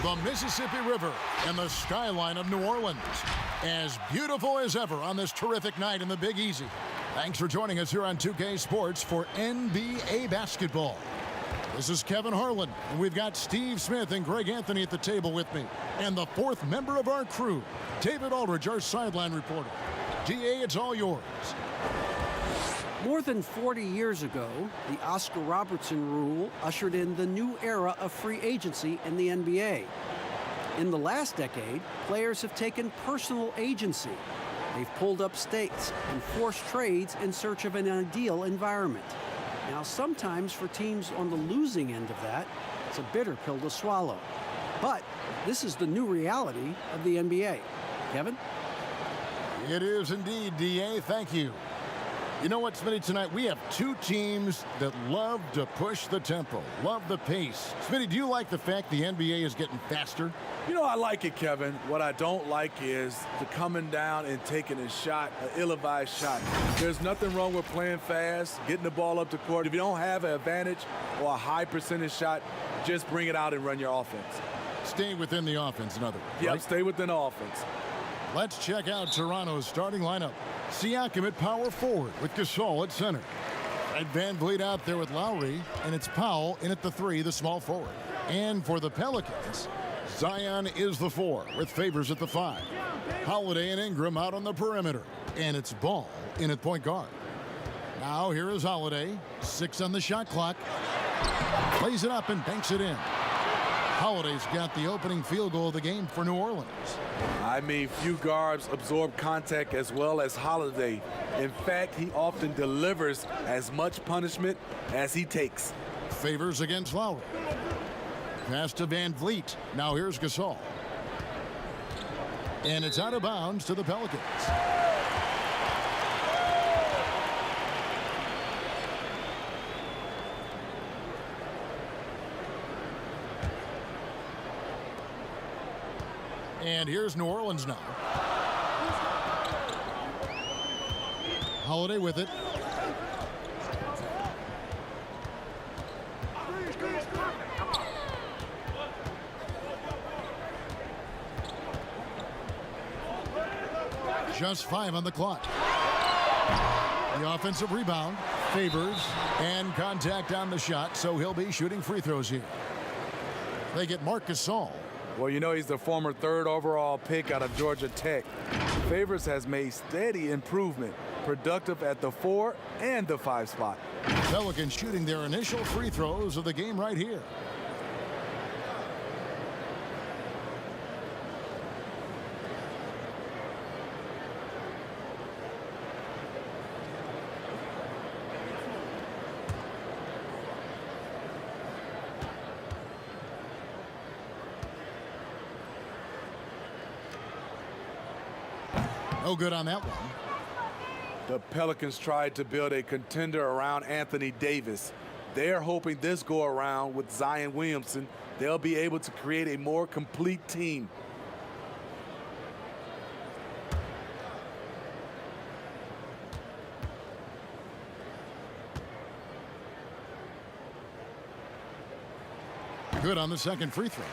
the Mississippi River, and the skyline of New Orleans. As beautiful as ever on this terrific night in the Big Easy. Thanks for joining us here on 2K Sports for NBA basketball. This is Kevin Harlan, and we've got Steve Smith and Greg Anthony at the table with me. And the fourth member of our crew, David Aldridge, our sideline reporter. DA, it's all yours. More than 40 years ago, the Oscar Robertson rule ushered in the new era of free agency in the NBA. In the last decade, players have taken personal agency. They've pulled up stakes and forced trades in search of an ideal environment. Now, sometimes for teams on the losing end of that, it's a bitter pill to swallow. But this is the new reality of the NBA. Kevin? It is indeed, DA. Thank you. You know what, Smitty, tonight we have two teams that love to push the tempo, love the pace. Smitty, do you like the fact the NBA is getting faster? You know, I like it, Kevin. What I don't like is the coming down and taking a shot, an ill-advised shot. There's nothing wrong with playing fast, getting the ball up the court. If you don't have an advantage or a high percentage shot, just bring it out and run your offense. Stay within the offense, in other words. Yep, right? Stay within the offense. Let's check out Toronto's starting lineup. Siakam at power forward with Gasol at center. Ed Van Vliet out there with Lowry, and it's Powell in at the 3, the small forward. And for the Pelicans, Zion is the 4 with Favors at the 5. Holiday and Ingram out on the perimeter, and it's Ball in at point guard. Now here is Holiday, 6 on the shot clock. Plays it up and banks it in. Holiday's got the opening field goal of the game for New Orleans. I mean, few guards absorb contact as well as Holiday. In fact, he often delivers as much punishment as he takes. Favors against Lowry. Pass to Van Vliet. Now here's Gasol. And it's out of bounds to the Pelicans. And here's New Orleans now. Holiday with it. Just 5 on the clock. The offensive rebound, Favors, and contact on the shot, so he'll be shooting free throws here. They get Marc Gasol. Well, you know, he's the former 3rd overall pick out of Georgia Tech. Favors has made steady improvement, productive at the 4 and the 5 spot. Pelicans shooting their initial free throws of the game right here. No good on that one. The Pelicans tried to build a contender around Anthony Davis. They're hoping this go around with Zion Williamson, they'll be able to create a more complete team. Good on the second free throw.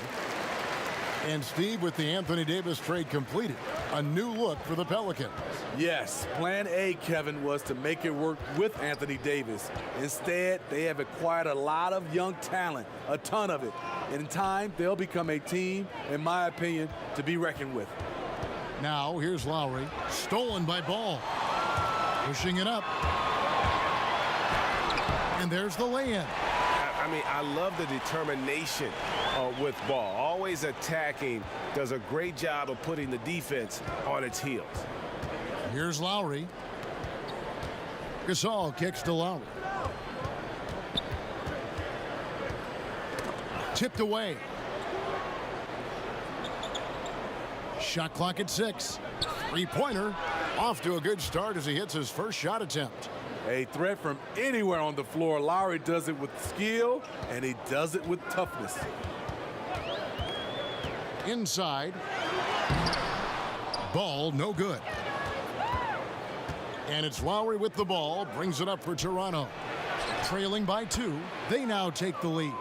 And Steve, with the Anthony Davis trade completed, a new look for the Pelicans. Yes, plan A, Kevin, was to make it work with Anthony Davis. Instead, they have acquired a lot of young talent, a ton of it. In time, they'll become a team, in my opinion, to be reckoned with. Now, here's Lowry, stolen by Ball. Pushing it up. And there's the lay-in. I mean, I love the determination with Ball. Always attacking, does a great job of putting the defense on its heels. Here's Lowry. Gasol kicks to Lowry. Tipped away. Shot clock at 6. Three-pointer. Off to a good start as he hits his first shot attempt. A threat from anywhere on the floor. Lowry does it with skill, and he does it with toughness. Inside. Ball, no good. And it's Lowry with the ball, brings it up for Toronto. Trailing by 2, they now take the lead.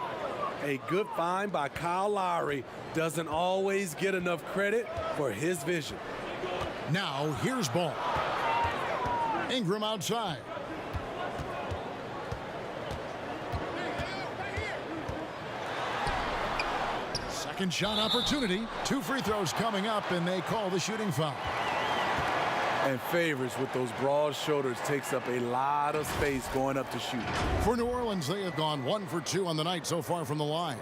A good find by Kyle Lowry doesn't always get enough credit for his vision. Now here's ball. Ingram outside. Second shot opportunity. 2 free throws coming up, and they call the shooting foul. And Favors with those broad shoulders takes up a lot of space going up to shoot. For New Orleans, they have gone 1 for 2 on the night so far from the line.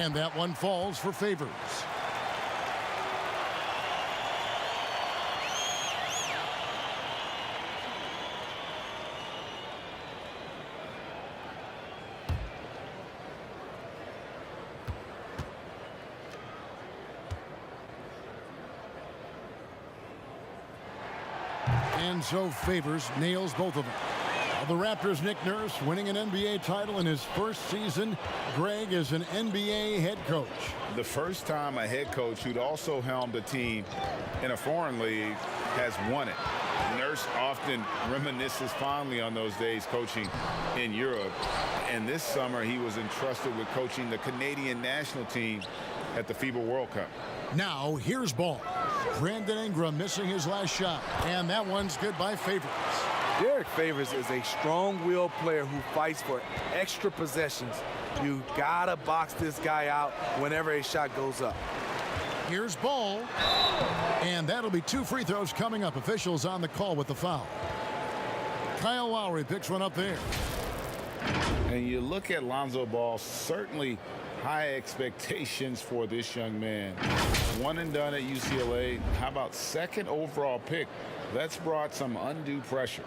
And that one falls for Favors. And so Favors nails both of them. The Raptors' Nick Nurse winning an NBA title in his first season. Greg is an NBA head coach. The first time a head coach who'd also helmed a team in a foreign league has won it. Nurse often reminisces fondly on those days coaching in Europe. And this summer he was entrusted with coaching the Canadian national team at the FIBA World Cup. Now here's ball. Brandon Ingram missing his last shot. And that one's good by Favors. Derek Favors is a strong-willed player who fights for extra possessions. You gotta box this guy out whenever a shot goes up. Here's ball. And that'll be 2 free throws coming up. Officials on the call with the foul. Kyle Lowry picks one up there. And you look at Lonzo Ball, certainly high expectations for this young man. 1 and done at UCLA. How about 2nd overall pick? That's brought some undue pressure.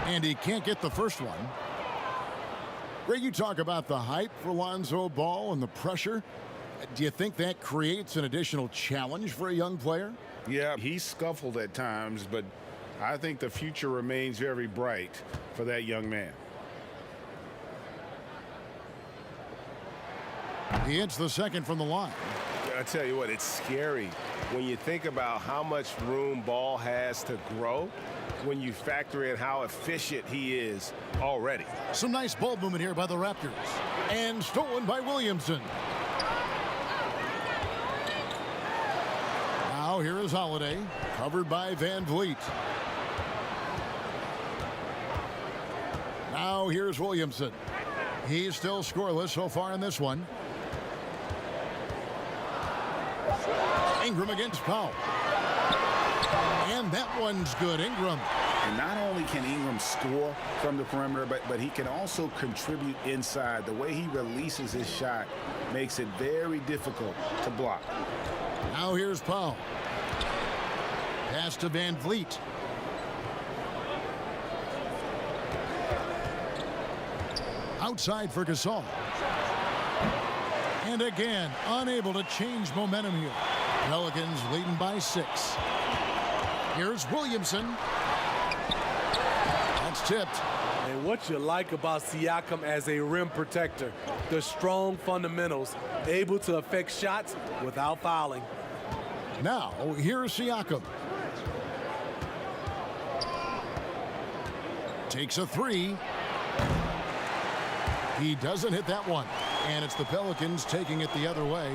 And he can't get the first one. Ray, you talk about the hype for Lonzo Ball and the pressure. Do you think that creates an additional challenge for a young player? Yeah, he scuffled at times, but I think the future remains very bright for that young man. He hits the second from the line. I tell you what, it's scary when you think about how much room Ball has to grow when you factor in how efficient he is already. Some nice ball movement here by the Raptors. And stolen by Williamson. Now here is Holiday, covered by Van Vliet. Now here's Williamson. He's still scoreless so far in this one. Ingram against Powell. And that one's good. Ingram. And not only can Ingram score from the perimeter, but he can also contribute inside. The way he releases his shot makes it very difficult to block. Now here's Powell. Pass to Van Vliet. Outside for Gasol. And again, unable to change momentum here. Pelicans leading by 6. Here's Williamson. That's tipped. And what you like about Siakam as a rim protector, the strong fundamentals, able to affect shots without fouling. Now, here's Siakam. Takes a 3. He doesn't hit that one. And it's the Pelicans taking it the other way.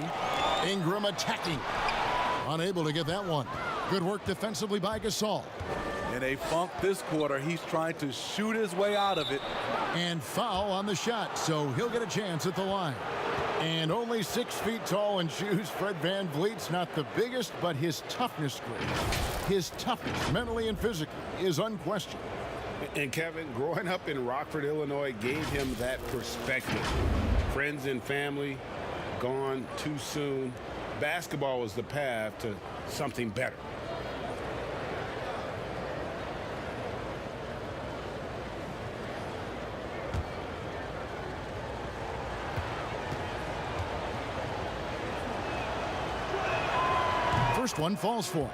Ingram attacking. Unable to get that one. Good work defensively by Gasol. In a funk this quarter, he's trying to shoot his way out of it. And foul on the shot, so he'll get a chance at the line. And only 6 feet tall in shoes, Fred Van Vliet's not the biggest, but his toughness grade, his toughness, mentally and physically, is unquestioned. And Kevin, growing up in Rockford, Illinois, gave him that perspective. Friends and family gone too soon. Basketball was the path to something better. First one falls for him.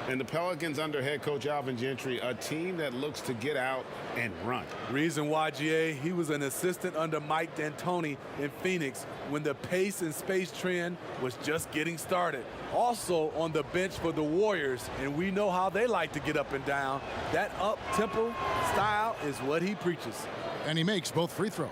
And the Pelicans under head coach Alvin Gentry, a team that looks to get out and run. Reason why, GA, he was an assistant under Mike D'Antoni in Phoenix when the pace and space trend was just getting started. Also on the bench for the Warriors, and we know how they like to get up and down. That up-tempo style is what he preaches. And he makes both free throws.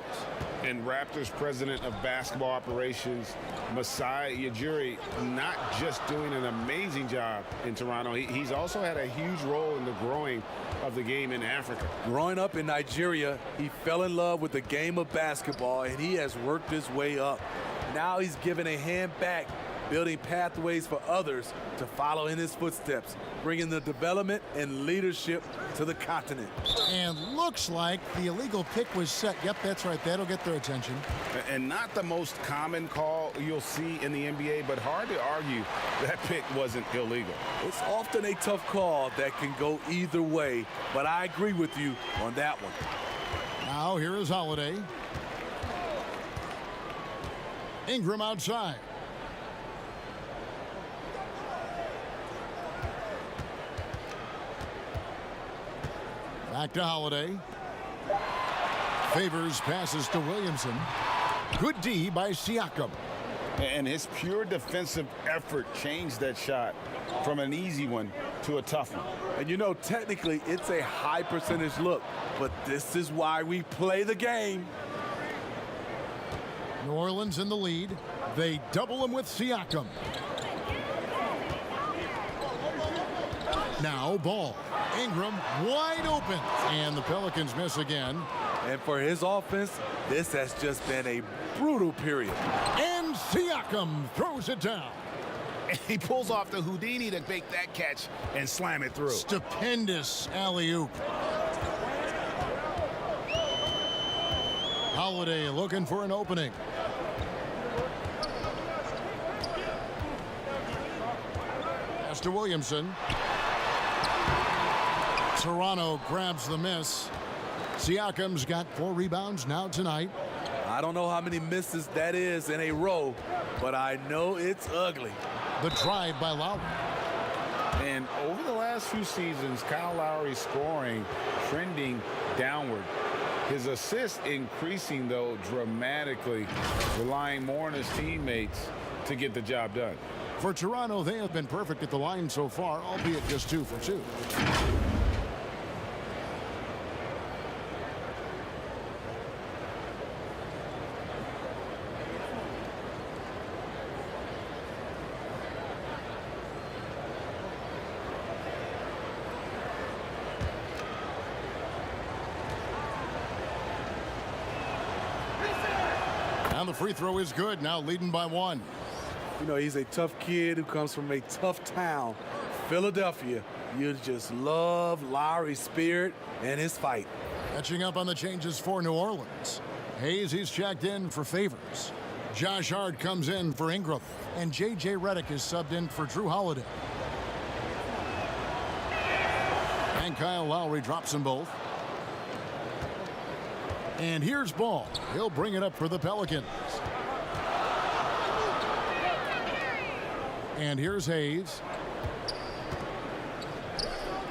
And Raptors president of basketball operations, Masai Ujiri, not just doing an amazing job in Toronto, he's also had a huge role in the growing of the game in Africa. Growing up in Nigeria, he fell in love with the game of basketball, and he has worked his way up. Now he's given a hand back, building pathways for others to follow in his footsteps, bringing the development and leadership to the continent. And looks like the illegal pick was set. Yep, that's right. That'll get their attention. And not the most common call you'll see in the NBA, but hard to argue that pick wasn't illegal. It's often a tough call that can go either way, but I agree with you on that one. Now here is Holiday. Ingram outside. Back to Holiday. Favors passes to Williamson. Good D by Siakam. And his pure defensive effort changed that shot from an easy one to a tough one. And you know, technically, it's a high percentage look, but this is why we play the game. New Orleans in the lead. They double him with Siakam. Now Ball. Ingram wide open. And the Pelicans miss again. And for his offense, this has just been a brutal period. And Siakam throws it down. He pulls off the Houdini to make that catch and slam it through. Stupendous alley-oop. Holiday looking for an opening. Pass to Williamson. Toronto grabs the miss. Siakam's got 4 rebounds now tonight. I don't know how many misses that is in a row, but I know it's ugly. The drive by Lowry. And over the last few seasons, Kyle Lowry's scoring trending downward. His assists increasing, though, dramatically, relying more on his teammates to get the job done. For Toronto, they have been perfect at the line so far, albeit just 2 for 2. Now the free throw is good, now leading by 1. You know, he's a tough kid who comes from a tough town, Philadelphia. You just love Lowry's spirit and his fight. Catching up on the changes for New Orleans. Hayes, he's checked in for Favors. Josh Hart comes in for Ingram. And J.J. Redick is subbed in for Drew Holiday. And Kyle Lowry drops them both. And here's Ball. He'll bring it up for the Pelicans. And here's Hayes.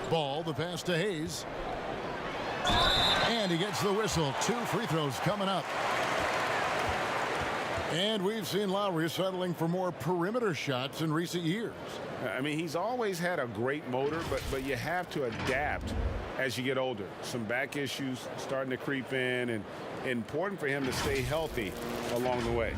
Ball, the pass to Hayes. And he gets the whistle. 2 free throws coming up. And we've seen Lowry settling for more perimeter shots in recent years. I mean, he's always had a great motor, but you have to adapt as you get older. Some back issues starting to creep in, and important for him to stay healthy along the way.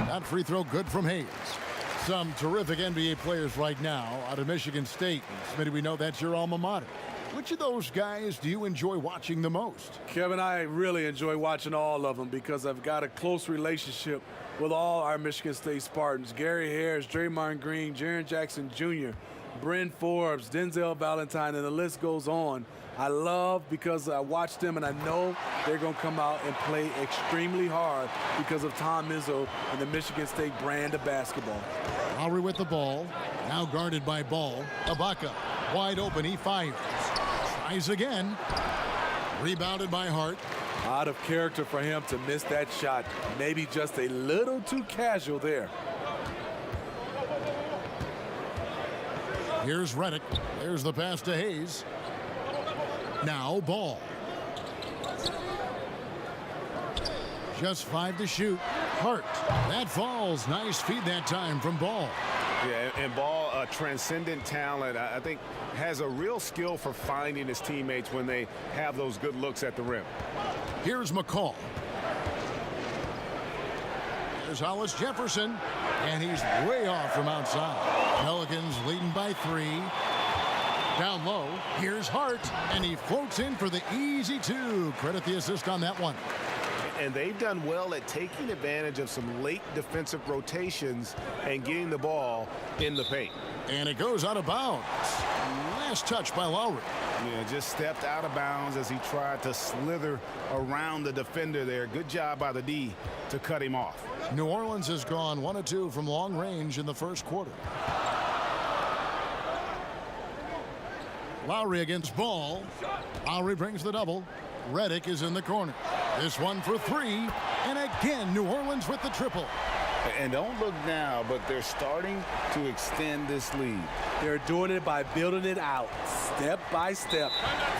That free throw good from Hayes. Some terrific NBA players right now out of Michigan State. Smitty, we know that's your alma mater. Which of those guys do you enjoy watching the most? Kevin, I really enjoy watching all of them because I've got a close relationship with all our Michigan State Spartans. Gary Harris, Draymond Green, Jaren Jackson Jr., Bryn Forbes, Denzel Valentine, and the list goes on. I love because I watch them and I know they're going to come out and play extremely hard because of Tom Izzo and the Michigan State brand of basketball. Lowry with the ball, now guarded by Ball. Ibaka, wide open, he fires. Tries again. Rebounded by Hart. Out of character for him to miss that shot. Maybe just a little too casual there. Here's Redick. There's the pass to Hayes. Now Ball. Just 5 to shoot. Hart. That falls. Nice feed that time from Ball. Yeah, and Ball, a transcendent talent, I think has a real skill for finding his teammates when they have those good looks at the rim. Here's McCall. There's Hollis Jefferson, and he's way off from outside. Pelicans leading by 3. Down low, here's Hart, and he floats in for the easy 2. Credit the assist on that one. And they've done well at taking advantage of some late defensive rotations and getting the ball in the paint. And it goes out of bounds. Last touch by Lowry. Yeah, just stepped out of bounds as he tried to slither around the defender there. Good job by the D to cut him off. New Orleans has gone 1 of 2 from long range in the first quarter. Lowry against Ball. Lowry brings the double. Redick is in the corner. This one for 3. And again, New Orleans with the triple. And don't look now, but they're starting to extend this lead. They're doing it by building it out, step by step,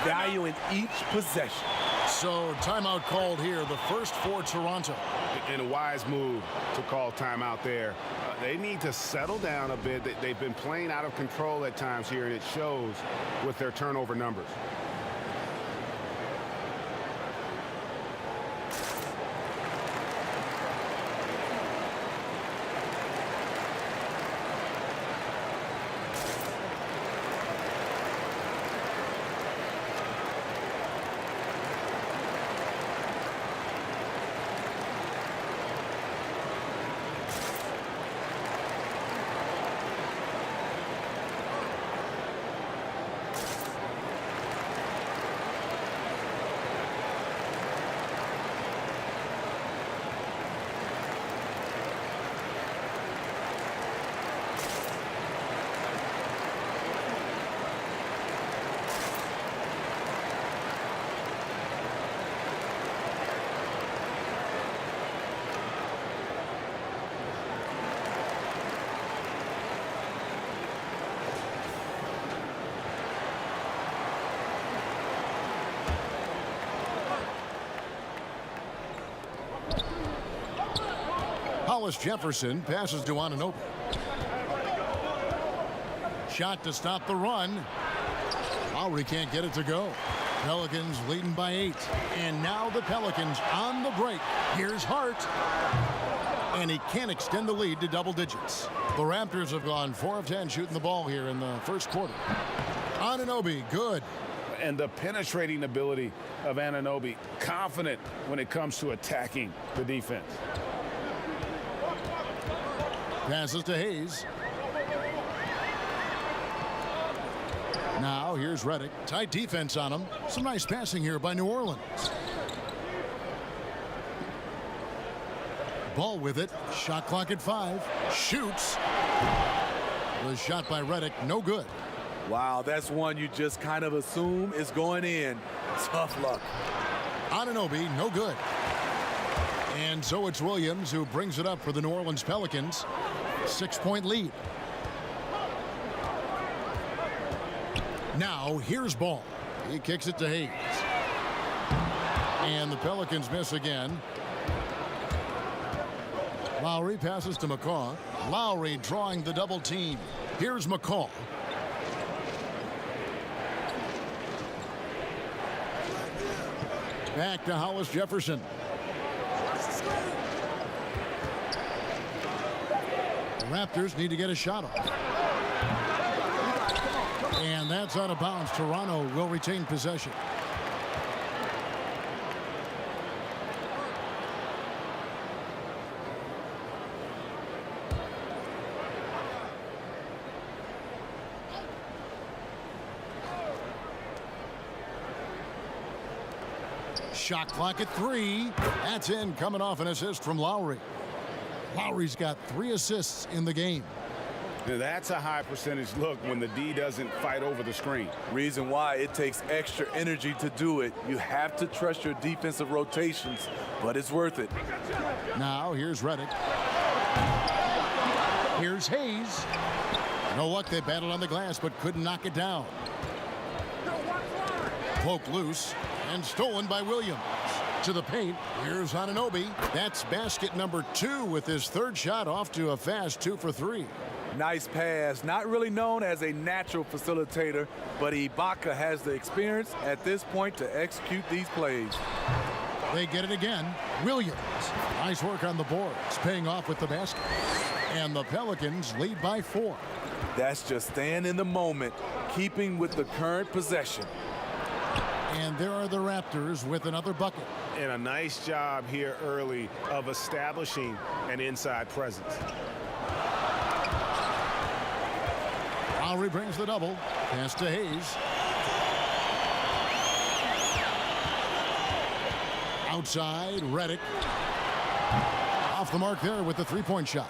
valuing each possession. So timeout called here, the first for Toronto. And a wise move to call timeout there. They need to settle down a bit. They've been playing out of control at times here, and it shows with their turnover numbers. Hollis Jefferson passes to Anunoby. Shot to stop the run. Lowry can't get it to go. Pelicans leading by 8. And now the Pelicans on the break. Here's Hart. And he can't extend the lead to double digits. The Raptors have gone 4 of 10 shooting the ball here in the first quarter. Anunoby, good. And the penetrating ability of Anunoby, confident when it comes to attacking the defense. Passes to Hayes. Now here's Redick. Tight defense on him. Some nice passing here by New Orleans. Ball with it. Shot clock at 5. Shoots. The shot by Redick, no good. Wow, that's one you just kind of assume is going in. Tough luck. Anunoby, no good. And so it's Williams who brings it up for the New Orleans Pelicans. 6-point lead. Now here's Ball. He kicks it to Hayes. And the Pelicans miss again. Lowry passes to McCaw. Lowry drawing the double team. Here's McCaw. Back to Hollis Jefferson. Raptors need to get a shot off. And that's out of bounds. Toronto will retain possession. Shot clock at 3. That's in, coming off an assist from Lowry. Lowry's got 3 assists in the game. Now that's a high percentage look when the D doesn't fight over the screen. Reason why it takes extra energy to do it. You have to trust your defensive rotations, but it's worth it. Now here's Redick. Here's Hayes. You know what? They battled on the glass but couldn't knock it down. Poke loose and stolen by Williams. To the paint. Here's Anunoby. That's basket number 2 with his 3rd shot, off to a fast 2 for 3. Nice pass. Not really known as a natural facilitator, but Ibaka has the experience at this point to execute these plays. They get it again. Williams. Nice work on the boards, paying off with the basket. And the Pelicans lead by 4. That's just staying in the moment, keeping with the current possession. And there are the Raptors with another bucket. And a nice job here early of establishing an inside presence. Lowry brings the double. Pass to Hayes. Outside, Redick. Off the mark there with the 3-point shot.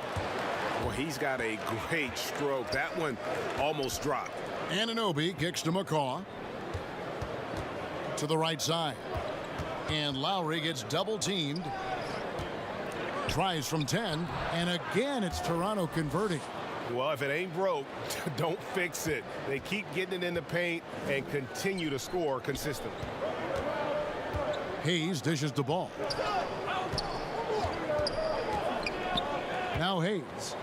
Well, he's got a great stroke. That one almost dropped. Anunoby kicks to McCaw. To the right side. And Lowry gets double teamed. Tries from 10. And again, it's Toronto converting. Well, if it ain't broke, don't fix it. They keep getting it in the paint and continue to score consistently. Hayes dishes the ball. Now Hayes.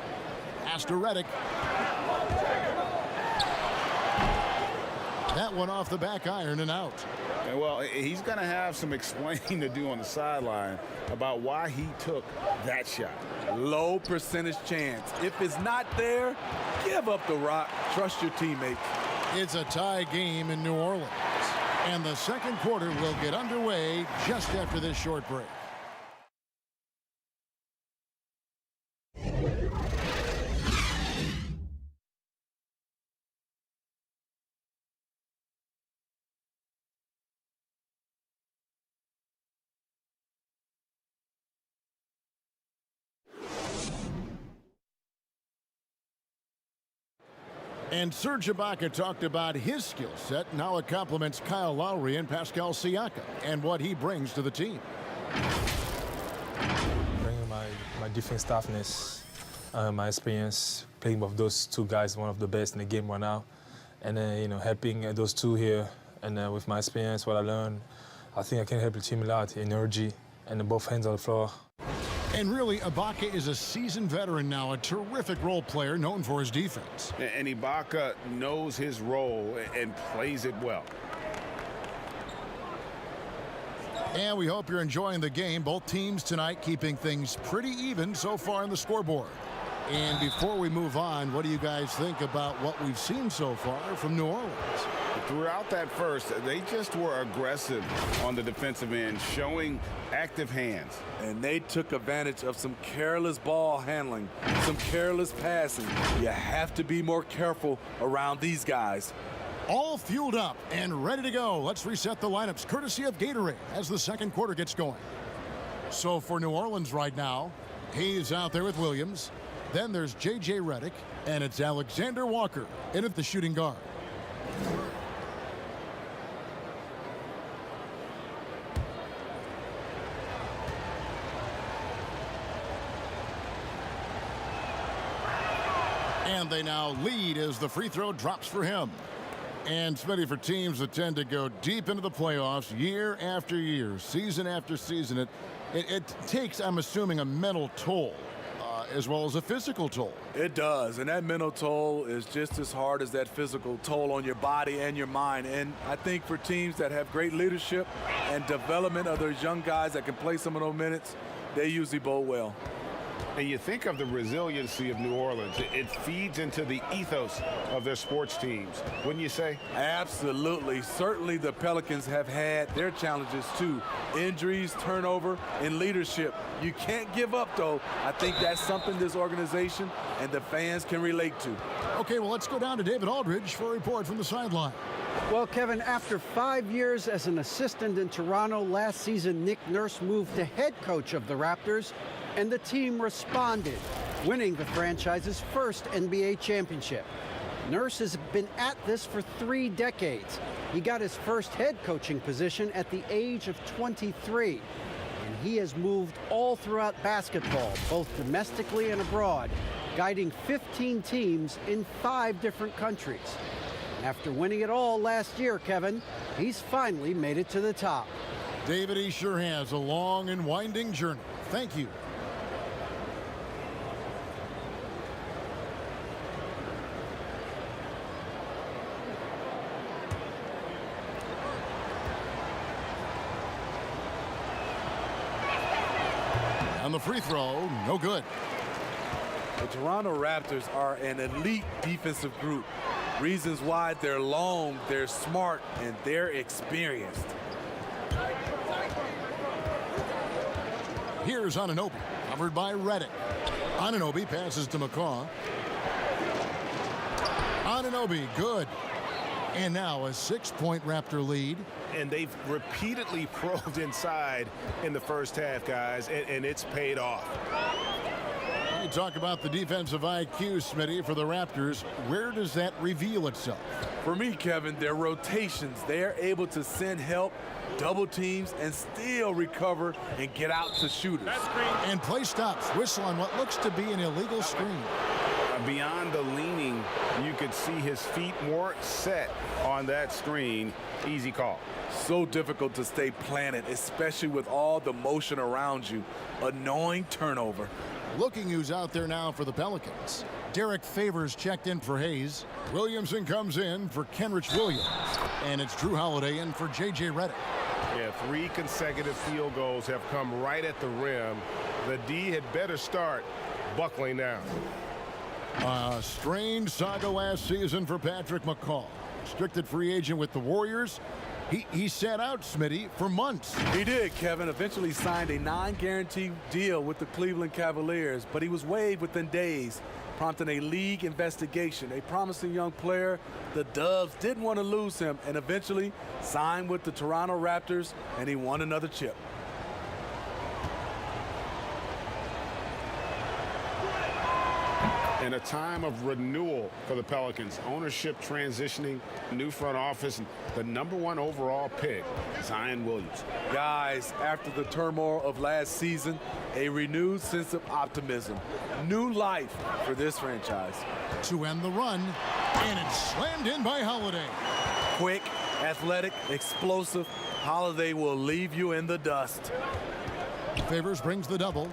Pass to Redick. That one off the back iron and out. And well, he's going to have some explaining to do on the sideline about why he took that shot. Low percentage chance. If it's not there, give up the rock. Trust your teammates. It's a tie game in New Orleans. And the second quarter will get underway just after this short break. And Serge Ibaka talked about his skill set. Now it complements Kyle Lowry and Pascal Siakam and what he brings to the team. Bringing my defense toughness, my experience playing with those 2 guys, one of the best in the game right now, and then helping those 2 here, and with my experience, what I learned, I think I can help the team a lot. Energy and both hands on the floor. And really, Ibaka is a seasoned veteran now, a terrific role player known for his defense. And Ibaka knows his role and plays it well. And we hope you're enjoying the game. Both teams tonight keeping things pretty even so far on the scoreboard. And before we move on, what do you guys think about what we've seen so far from New Orleans? Throughout that first, they just were aggressive on the defensive end, showing active hands. And they took advantage of some careless ball handling, some careless passing. You have to be more careful around these guys. All fueled up and ready to go. Let's reset the lineups courtesy of Gatorade as the second quarter gets going. So for New Orleans right now, he's out there with Williams. Then there's J.J. Redick, and it's Alexander Walker in at the shooting guard. And they now lead as the free throw drops for him. And Smitty, for teams that tend to go deep into the playoffs year after year, season after season, it takes, I'm assuming, a mental toll as well as a physical toll. It does, and that mental toll is just as hard as that physical toll on your body and your mind. And I think for teams that have great leadership and development of those young guys that can play some of those minutes, they usually bowl well. And you think of the resiliency of New Orleans. It feeds into the ethos of their sports teams, wouldn't you say? Absolutely. Certainly the Pelicans have had their challenges too. Injuries, turnover, and leadership. You can't give up, though. I think that's something this organization and the fans can relate to. Okay, well, let's go down to David Aldridge for a report from the sideline. Well, Kevin, after 5 years as an assistant in Toronto, last season Nick Nurse moved to head coach of the Raptors, and the team responded, winning the franchise's first NBA championship. Nurse has been at this for 3 decades. He got his first head coaching position at the age of 23, and he has moved all throughout basketball, both domestically and abroad, guiding 15 teams in 5 different countries. After winning it all last year, Kevin, he's finally made it to the top. David, he sure has a long and winding journey. Thank you. On the free throw, no good. The Toronto Raptors are an elite defensive group. Reasons why they're long, they're smart, and they're experienced. Here's Anunoby, covered by Redick. Anunoby passes to McCaw. Anunoby, good. And now a 6-point Raptor lead. And they've repeatedly probed inside in the first half, guys, and it's paid off. You talk about the defensive IQ, Smitty, for the Raptors. Where does that reveal itself? For me, Kevin, their rotations, they're able to send help, double teams, and still recover and get out to shooters. And play stops. Whistle on what looks to be an illegal screen. Beyond the leaning, you could see his feet more set on that screen. Easy call. So difficult to stay planted, especially with all the motion around you. Annoying turnover. Looking who's out there now for the Pelicans. Derek Favors checked in for Hayes. Williamson comes in for Kenrich Williams. And it's Drew Holiday in for J.J. Redick. Yeah, 3 consecutive field goals have come right at the rim. The D had better start buckling down. A strange saga last season for Patrick McCaw. Restricted free agent with the Warriors. He sat out, Smitty, for months. He did, Kevin. Eventually signed a non-guaranteed deal with the Cleveland Cavaliers, but he was waived within days, prompting a league investigation. A promising young player, the Dubs didn't want to lose him, and eventually signed with the Toronto Raptors, and he won another chip. In a time of renewal for the Pelicans, ownership transitioning, new front office, and the #1 overall pick, Zion Williams. Guys, after the turmoil of last season, a renewed sense of optimism. New life for this franchise. To end the run, and it's slammed in by Holiday. Quick, athletic, explosive, Holiday will leave you in the dust. Favors brings the double.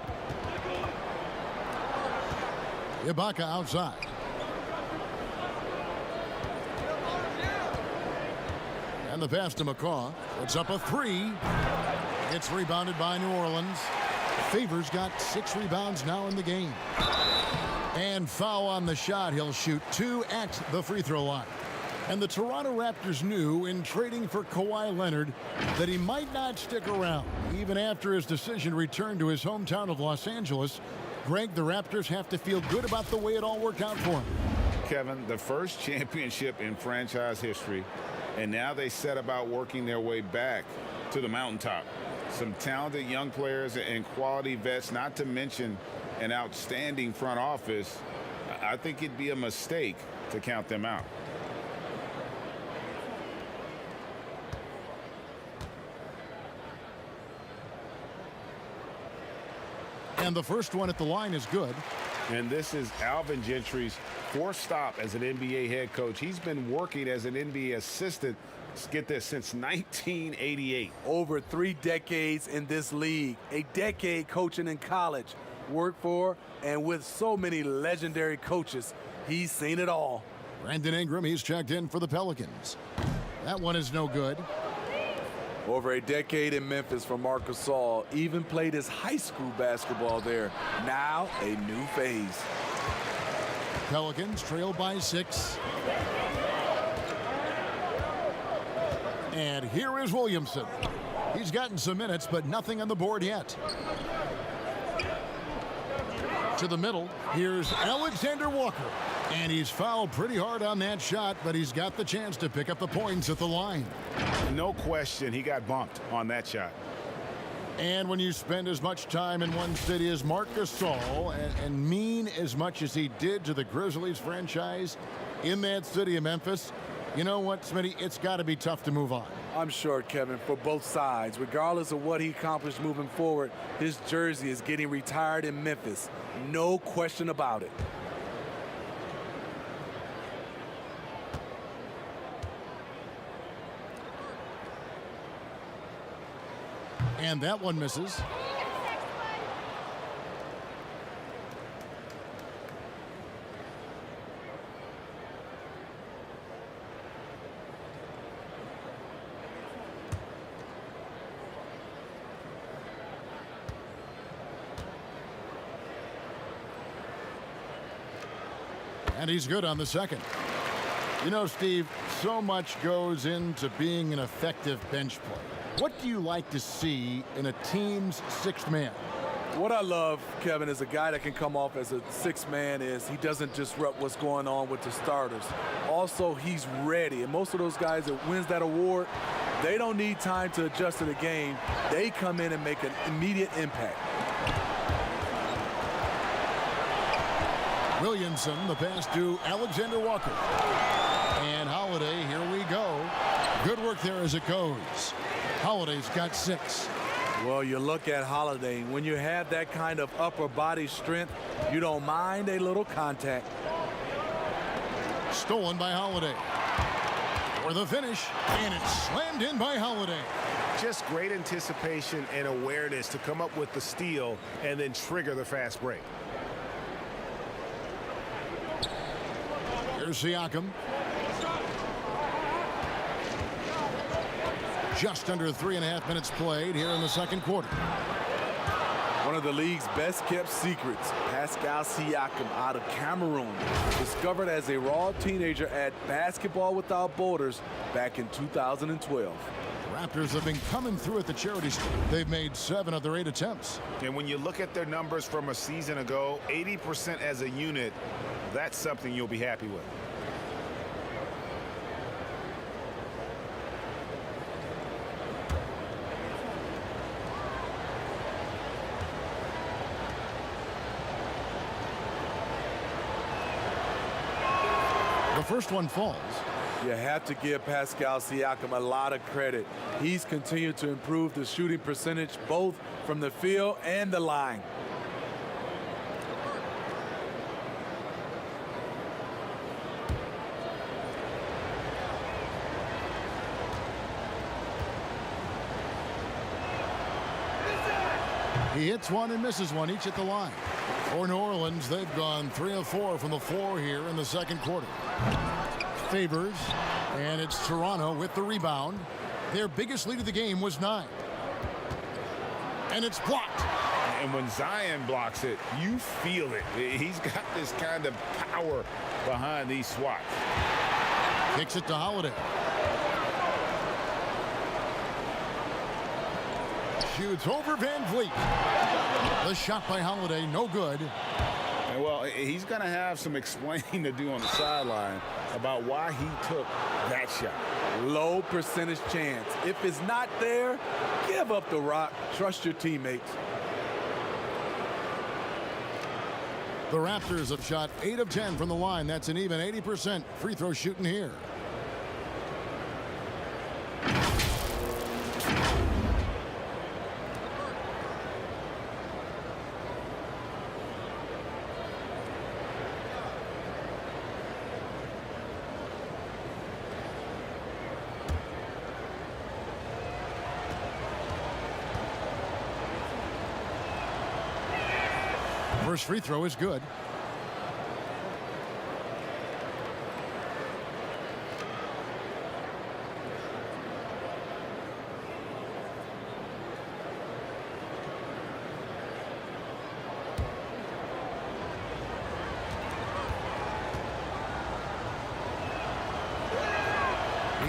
Ibaka outside. And the pass to McCaw. Puts up a 3. It's rebounded by New Orleans. Favors got 6 rebounds now in the game. And foul on the shot. He'll shoot 2 at the free throw line. And the Toronto Raptors knew in trading for Kawhi Leonard that he might not stick around. Even after his decision to return to his hometown of Los Angeles, Greg, the Raptors have to feel good about the way it all worked out for him. Kevin, the first championship in franchise history, and now they set about working their way back to the mountaintop. Some talented young players and quality vets, not to mention an outstanding front office. I think it'd be a mistake to count them out. And the first one at the line is good. And this is Alvin Gentry's 4th stop as an NBA head coach. He's been working as an NBA assistant, get this, since 1988. Over 3 decades in this league, a decade coaching in college, worked for and with so many legendary coaches, he's seen it all. Brandon Ingram, he's checked in for the Pelicans. That one is no good. Over a decade in Memphis for Marc Gasol, even played his high school basketball there. Now a new phase. Pelicans trail by 6. And here is Williamson. He's gotten some minutes, but nothing on the board yet. To the middle, here's Alexander Walker. And he's fouled pretty hard on that shot, but he's got the chance to pick up the points at the line. No question, he got bumped on that shot. And when you spend as much time in one city as Marc Gasol and mean as much as he did to the Grizzlies franchise in that city of Memphis, you know what, Smitty? It's got to be tough to move on. I'm sure, Kevin, for both sides. Regardless of what he accomplished moving forward, his jersey is getting retired in Memphis. No question about it. And that one misses. And he's good on the second. You know, Steve, so much goes into being an effective bench player. What do you like to see in a team's sixth man? What I love, Kevin, is a guy that can come off as a sixth man is he doesn't disrupt what's going on with the starters. Also, he's ready. And most of those guys that wins that award, they don't need time to adjust to the game. They come in and make an immediate impact. Williamson, the pass to Alexander Walker. And Holiday, here we go. Good work there as it goes. Holiday's got 6. Well, you look at Holiday. When you have that kind of upper body strength, you don't mind a little contact. Stolen by Holiday. For the finish, and it's slammed in by Holiday. Just great anticipation and awareness to come up with the steal and then trigger the fast break. Here's Siakam. Just under 3.5 minutes played here in the second quarter. One of the league's best kept secrets, Pascal Siakam out of Cameroon, discovered as a raw teenager at Basketball Without Borders back in 2012. Raptors have been coming through at the charity streak. They've made 7 of their 8 attempts. And when you look at their numbers from a season ago, 80% as a unit, that's something you'll be happy with. The first one falls. You have to give Pascal Siakam a lot of credit. He's continued to improve the shooting percentage both from the field and the line. He hits one and misses one, each at the line. For New Orleans, they've gone 3 of 4 from the floor here in the second quarter. Favors, and it's Toronto with the rebound. Their biggest lead of the game was 9. And it's blocked. And when Zion blocks it, you feel it. He's got this kind of power behind these swats. Kicks it to Holiday. Shoots over Van Vliet. The shot by Holiday, no good. And well, he's going to have some explaining to do on the sideline about why he took that shot. Low percentage chance. If it's not there, give up the rock. Trust your teammates. The Raptors have shot 8 of 10 from the line. That's an even 80% free throw shooting here. First free throw is good.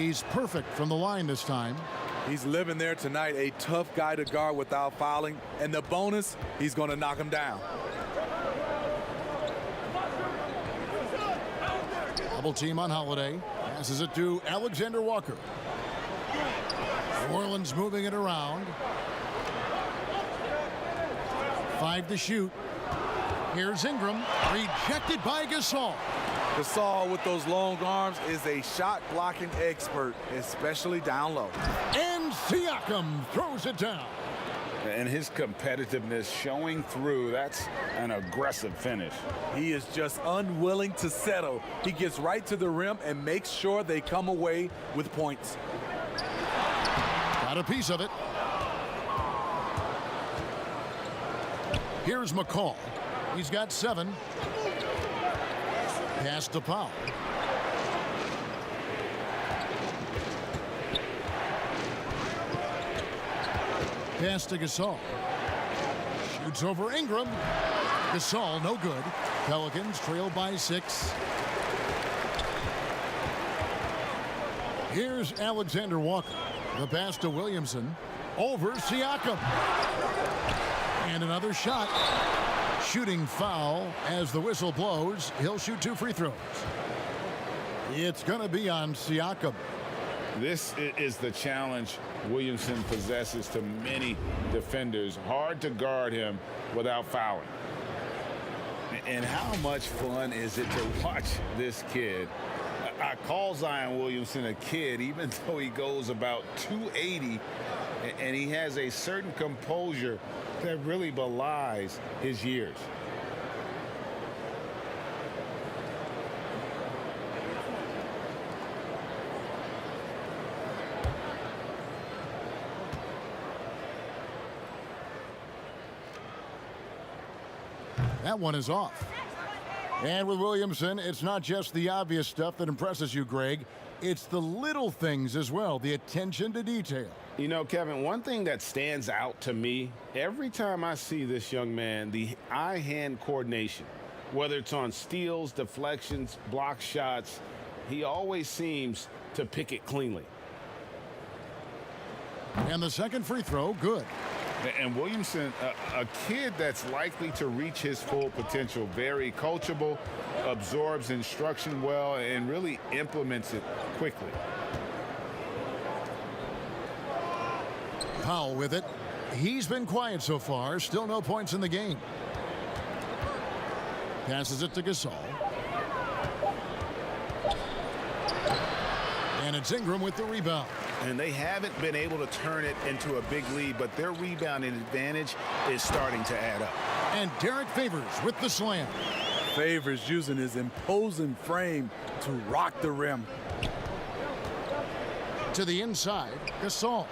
He's perfect from the line this time. He's living there tonight, a tough guy to guard without fouling. And the bonus, he's going to knock him down. Double team on Holiday. Passes it to Alexander Walker. New Orleans moving it around. 5 to shoot. Here's Ingram. Rejected by Gasol. Gasol with those long arms is a shot blocking expert, especially down low. And Siakam throws it down. And his competitiveness showing through. That's an aggressive finish. He is just unwilling to settle. He gets right to the rim and makes sure they come away with points. Got a piece of it. Here's McCall. He's got 7. Pass to Powell. Pass to Gasol. Shoots over Ingram. Gasol, no good. Pelicans trail by 6. Here's Alexander Walker. The pass to Williamson. Over Siakam. And another shot. Shooting foul as the whistle blows. He'll shoot 2 free throws. It's going to be on Siakam. This is the challenge Williamson possesses to many defenders. Hard to guard him without fouling. And how much fun is it to watch this kid? I call Zion Williamson a kid, even though he goes about 280, and he has a certain composure that really belies his years. That one is off. And with Williamson, it's not just the obvious stuff that impresses you, Greg. It's the little things as well, the attention to detail. You know, Kevin, one thing that stands out to me, every time I see this young man, the eye-hand coordination, whether it's on steals, deflections, block shots, he always seems to pick it cleanly. And the second free throw, good. And Williamson, a kid that's likely to reach his full potential, very coachable, absorbs instruction well, and really implements it quickly. Powell with it. He's been quiet so far. Still no points in the game. Passes it to Gasol. And it's Ingram with the rebound. And they haven't been able to turn it into a big lead, but their rebounding advantage is starting to add up. And Derek Favors with the slam. Favors using his imposing frame to rock the rim. To the inside, Gasol.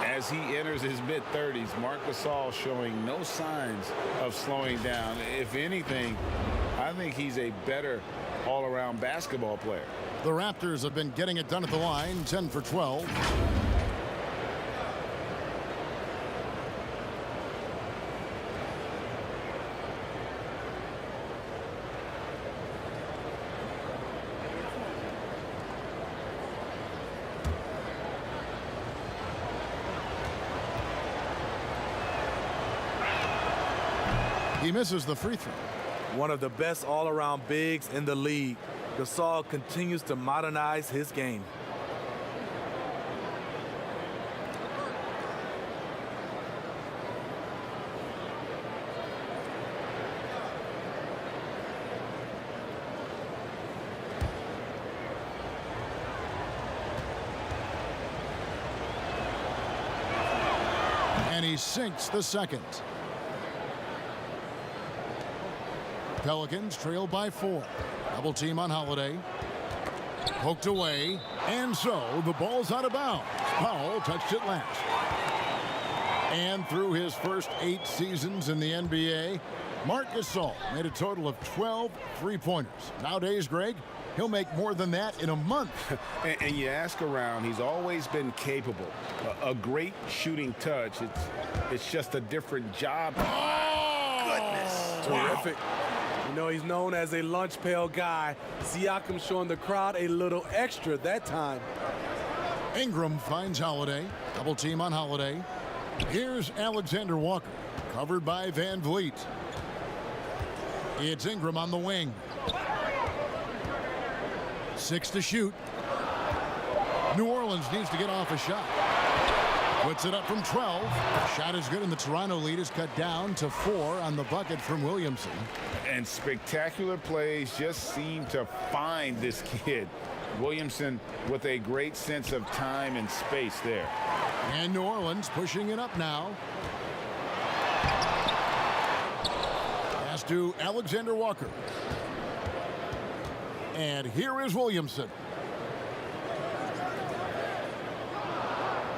As he enters his mid-30s, Marc Gasol showing no signs of slowing down. If anything, I think he's a better all-around basketball player. The Raptors have been getting it done at the line, 10 for 12. He misses the free throw. One of the best all-around bigs in the league. Gasol continues to modernize his game. And he sinks the second. Pelicans trail by 4. Double team on Holiday. Poked away. And so the ball's out of bounds. Powell touched it last. And through his first 8 seasons in the NBA, Marc Gasol made a total of 12 three-pointers. Nowadays, Greg, he'll make more than that in a month. And you ask around, he's always been capable. A great shooting touch. It's just a different job. Oh! Goodness. Terrific. You know, he's known as a lunch pail guy. Siakam showing the crowd a little extra that time. Ingram finds Holiday. Double team on Holiday. Here's Alexander Walker, covered by Van Vliet. It's Ingram on the wing. 6 to shoot. New Orleans needs to get off a shot. Puts it up from 12. Shot is good, and the Toronto lead is cut down to 4 on the bucket from Williamson. And spectacular plays just seem to find this kid. Williamson with a great sense of time and space there. And New Orleans pushing it up now. Pass to Alexander Walker. And here is Williamson.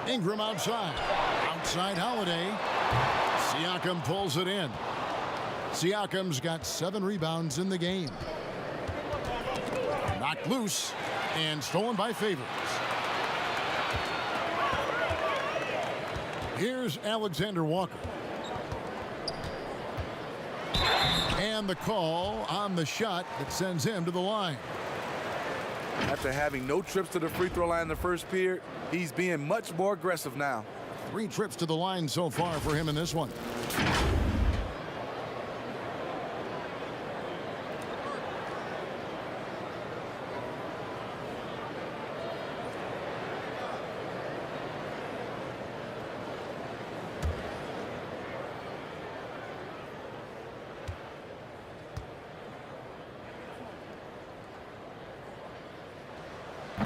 Ingram outside. Outside Holiday. Siakam pulls it in. Siakam's got 7 rebounds in the game. Knocked loose and stolen by Favors. Here's Alexander Walker. And the call on the shot that sends him to the line. After having no trips to the free throw line in the first period, he's being much more aggressive now. 3 trips to the line so far for him in this one.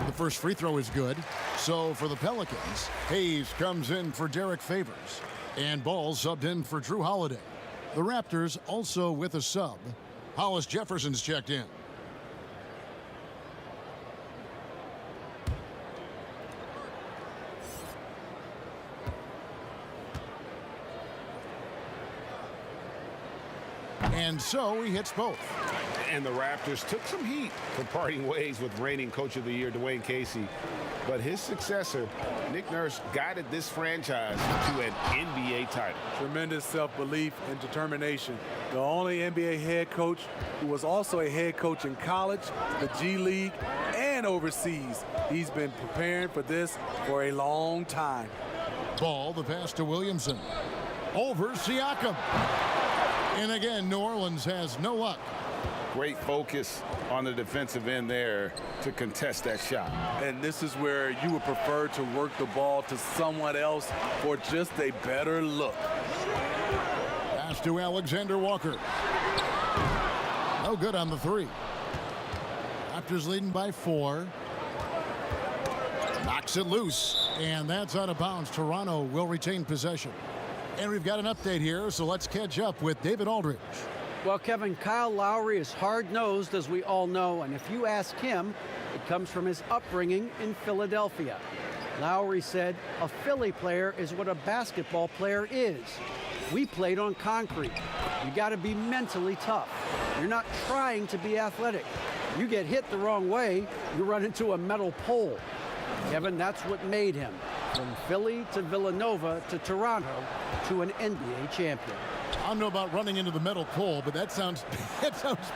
The first free throw is good. So for the Pelicans, Hayes comes in for Derek Favors. And Ball subbed in for Drew Holiday. The Raptors also with a sub. Hollis Jefferson's checked in. And so he hits both. And the Raptors took some heat for parting ways with reigning Coach of the Year Dwayne Casey. But his successor, Nick Nurse, guided this franchise to an NBA title. Tremendous self-belief and determination. The only NBA head coach who was also a head coach in college, the G League, and overseas. He's been preparing for this for a long time. Ball, the pass to Williamson. Over Siakam. And again, New Orleans has no luck. Great focus on the defensive end there to contest that shot. And this is where you would prefer to work the ball to someone else for just a better look. Pass to Alexander Walker. No good on the 3. Raptors leading by 4. Knocks it loose. And that's out of bounds. Toronto will retain possession. And we've got an update here, so let's catch up with David Aldridge. Well, Kevin, Kyle Lowry is hard-nosed, as we all know, and if you ask him, it comes from his upbringing in Philadelphia. Lowry said, "A Philly player is what a basketball player is. We played on concrete. You got to be mentally tough. You're not trying to be athletic. You get hit the wrong way, you run into a metal pole." Kevin, that's what made him, from Philly to Villanova to Toronto to an NBA champion. I don't know about running into the metal pole, but that sounds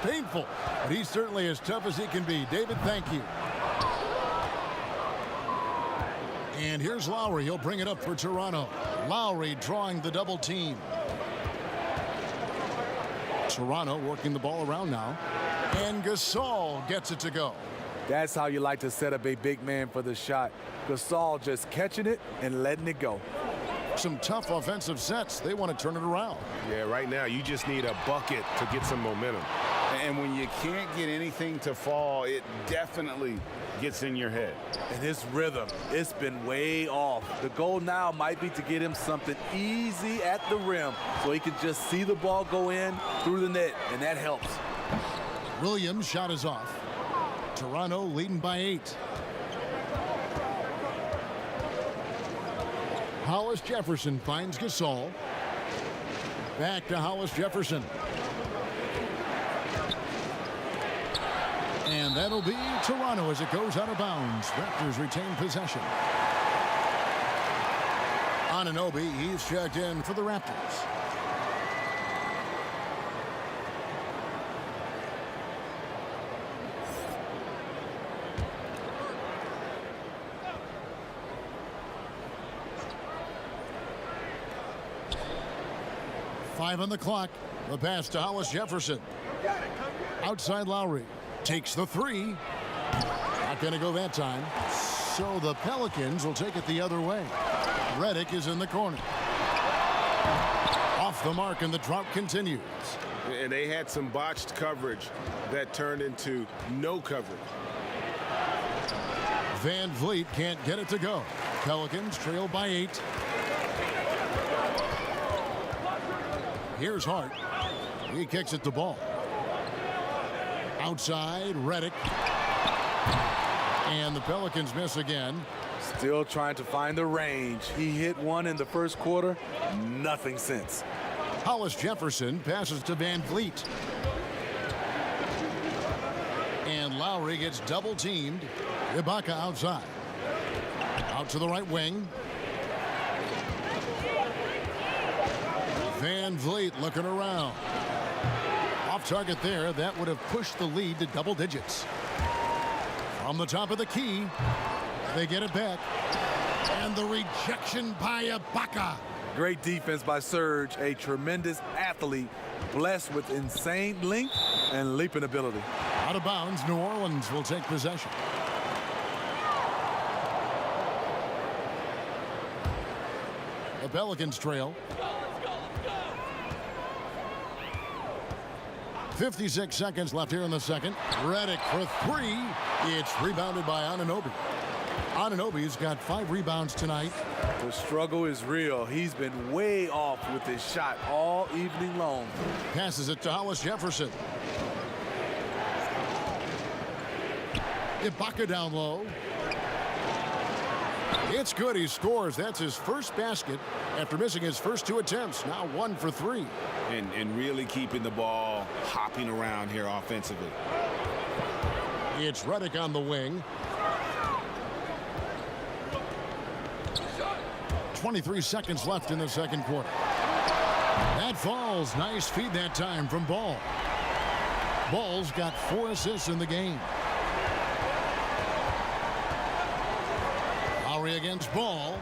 painful. But he's certainly as tough as he can be. David, thank you. And here's Lowry. He'll bring it up for Toronto. Lowry drawing the double team. Toronto working the ball around now. And Gasol gets it to go. That's how you like to set up a big man for the shot. Gasol just catching it and letting it go. Some tough offensive sets. They want to turn it around. Yeah, right now you just need a bucket to get some momentum. And when you can't get anything to fall, it definitely gets in your head. And his rhythm, it's been way off. The goal now might be to get him something easy at the rim so he can just see the ball go in through the net, and that helps. Williams' shot is off. Toronto leading by 8. Hollis Jefferson finds Gasol. Back to Hollis Jefferson. And that'll be Toronto as it goes out of bounds. Raptors retain possession. Anunoby, he's checked in for the Raptors. 5 on the clock. The pass to Hollis Jefferson. Outside Lowry. Takes the 3. Not going to go that time. So the Pelicans will take it the other way. Redick is in the corner. Off the mark, and the drought continues. And they had some botched coverage that turned into no coverage. Van Vliet can't get it to go. Pelicans trail by 8. Here's Hart. He kicks it to Ball. Outside, Redick. And the Pelicans miss again. Still trying to find the range. He hit one in the first quarter. Nothing since. Hollis Jefferson passes to Van Vliet. And Lowry gets double teamed. Ibaka outside. Out to the right wing. Van Vliet looking around. Off target there. That would have pushed the lead to double digits. From the top of the key. They get it back. And the rejection by Ibaka. Great defense by Serge, a tremendous athlete, blessed with insane length and leaping ability. Out of bounds, New Orleans will take possession. The Pelicans trail. 56 seconds left here in the second. Redick for 3. It's rebounded by Anunoby. Anunoby's got 5 rebounds tonight. The struggle is real. He's been way off with his shot all evening long. Passes it to Hollis Jefferson. Ibaka down low. It's good. He scores. That's his first basket after missing his first 2 attempts. Now 1 for 3. And really keeping the ball hopping around here offensively. It's Redick on the wing. 23 seconds left in the second quarter. That falls. Nice feed that time from Ball. Ball's got 4 assists in the game. Lowry against Ball.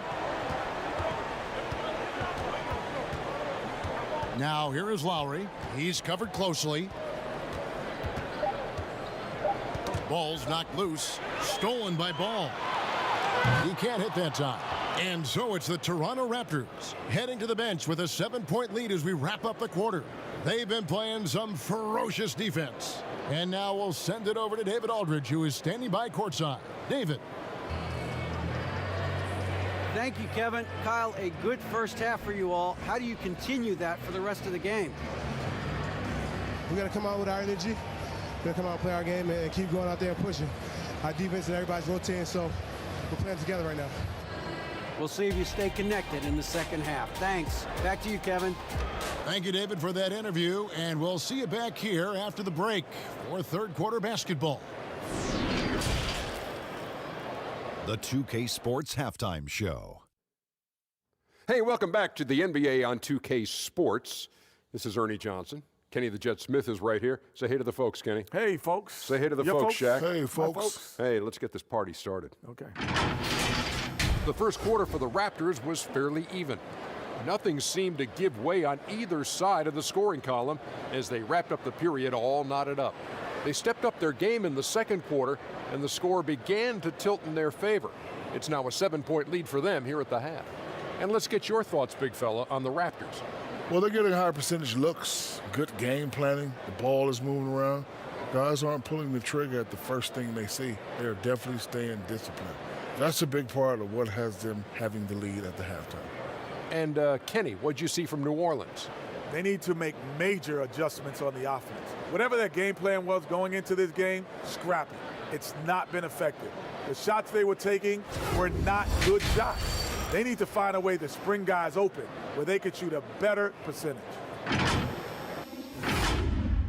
Now here is Lowry. He's covered closely. Ball's knocked loose. Stolen by Ball. He can't hit that time. And so it's the Toronto Raptors heading to the bench with a 7-point lead as we wrap up the quarter. They've been playing some ferocious defense. And now we'll send it over to David Aldridge, who is standing by courtside. David. Thank you, Kevin. Kyle, a good first half for you all. How do you continue that for the rest of the game? We got to come out with our energy. We got to come out and play our game and keep going out there and pushing. Our defense and everybody's rotating, so we're playing together right now. We'll see if you stay connected in the second half. Thanks. Back to you, Kevin. Thank you, David, for that interview. And we'll see you back here after the break for third quarter basketball. The 2K Sports Halftime Show. Hey, welcome back to the NBA on 2K Sports. This is Ernie Johnson. Kenny the Jet Smith is right here. Say hey to the folks, Kenny. Hey, folks. Say hey to the folks, Shaq. Hey, folks. Hey, let's get this party started. Okay. The first quarter for the Raptors was fairly even. Nothing seemed to give way on either side of the scoring column as they wrapped up the period all knotted up. They stepped up their game in the second quarter, and the score began to tilt in their favor. It's now a 7-point lead for them here at the half. And let's get your thoughts, big fella, on the Raptors. Well, they're getting higher percentage looks, good game planning. The ball is moving around. Guys aren't pulling the trigger at the first thing they see. They're definitely staying disciplined. That's a big part of what has them having the lead at the halftime. And Kenny, what'd you see from New Orleans? They need to make major adjustments on the offense. Whatever their game plan was going into this game, scrap it. It's not been effective. The shots they were taking were not good shots. They need to find a way to spring guys open where they could shoot a better percentage.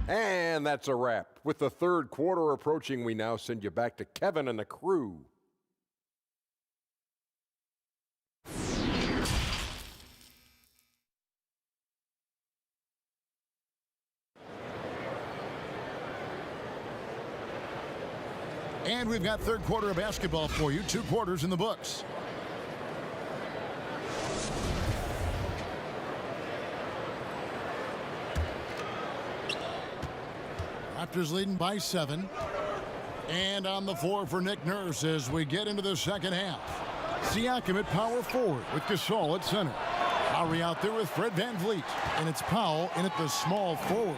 And that's a wrap. With the third quarter approaching, we now send you back to Kevin and the crew. And we've got third quarter of basketball for you. 2 quarters in the books. Raptors leading by 7. And on the floor for Nick Nurse as we get into the second half. Siakam at power forward with Gasol at center. Lowry out there with Fred VanVleet. And it's Powell in at the small forward.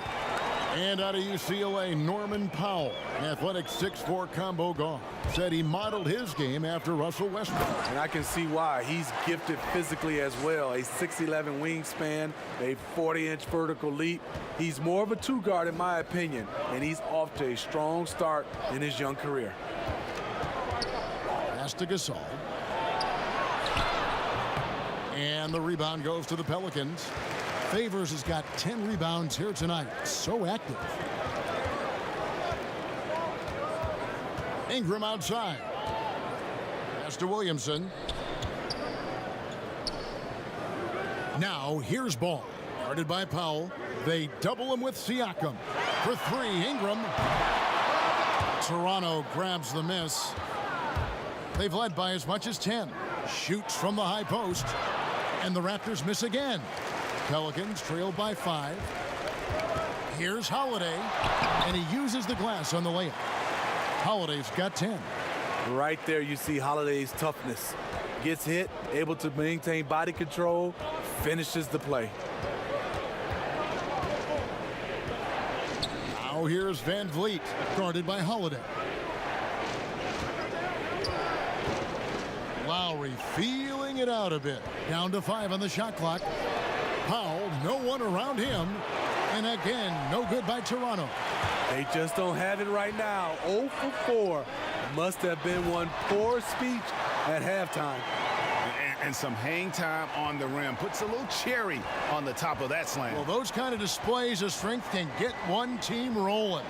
And out of UCLA, Norman Powell, an athletic 6'4" combo guard, said he modeled his game after Russell Westbrook. And I can see why. He's gifted physically as well. A 6'11" wingspan, a 40-inch vertical leap. He's more of a two-guard in my opinion, and he's off to a strong start in his young career. Pass to Gasol. And the rebound goes to the Pelicans. Favors has got 10 rebounds here tonight. So active. Ingram outside. Pass to Williamson. Now here's Ball. Guarded by Powell. They double him with Siakam. For 3, Ingram. Toronto grabs the miss. They've led by as much as 10. Shoots from the high post. And the Raptors miss again. Pelicans trail by 5. Here's Holiday, and he uses the glass on the layup. Holiday's got 10. Right there you see Holiday's toughness. Gets hit, able to maintain body control, finishes the play. Now here's VanVleet, guarded by Holiday. Lowry feeling it out a bit. Down to 5 on the shot clock. Powell, no one around him. And again, no good by Toronto. They just don't have it right now. 0 for 4. Must have been one poor speech at halftime. And some hang time on the rim. Puts a little cherry on the top of that slam. Well, those kind of displays of strength can get one team rolling.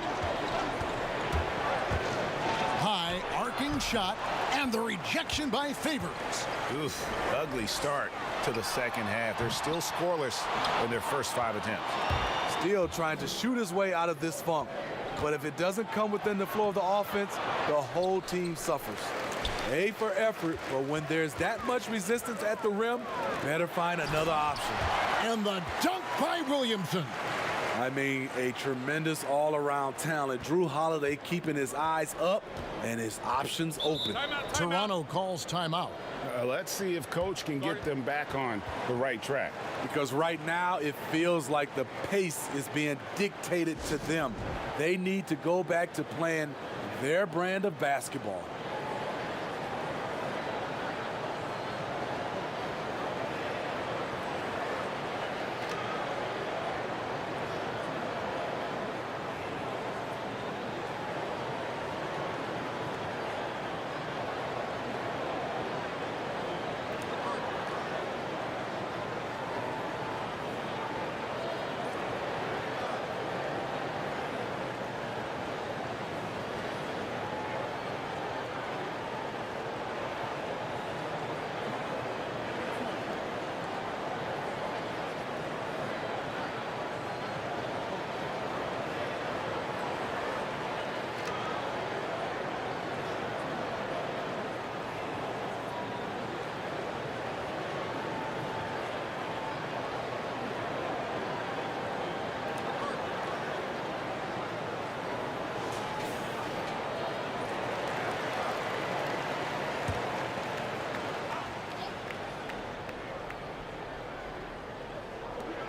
High arcing shot and the rejection by Favors. Oof, ugly start to the second half. They're still scoreless in their first 5 attempts. Still trying to shoot his way out of this funk. But if it doesn't come within the flow of the offense, the whole team suffers. A for effort, but when there's that much resistance at the rim, better find another option. And the dunk by Williamson. I mean, a tremendous all-around talent. Drew Holiday keeping his eyes up and his options open. Toronto calls timeout. Let's see if Coach can get them back on the right track. Because right now it feels like the pace is being dictated to them. They need to go back to playing their brand of basketball.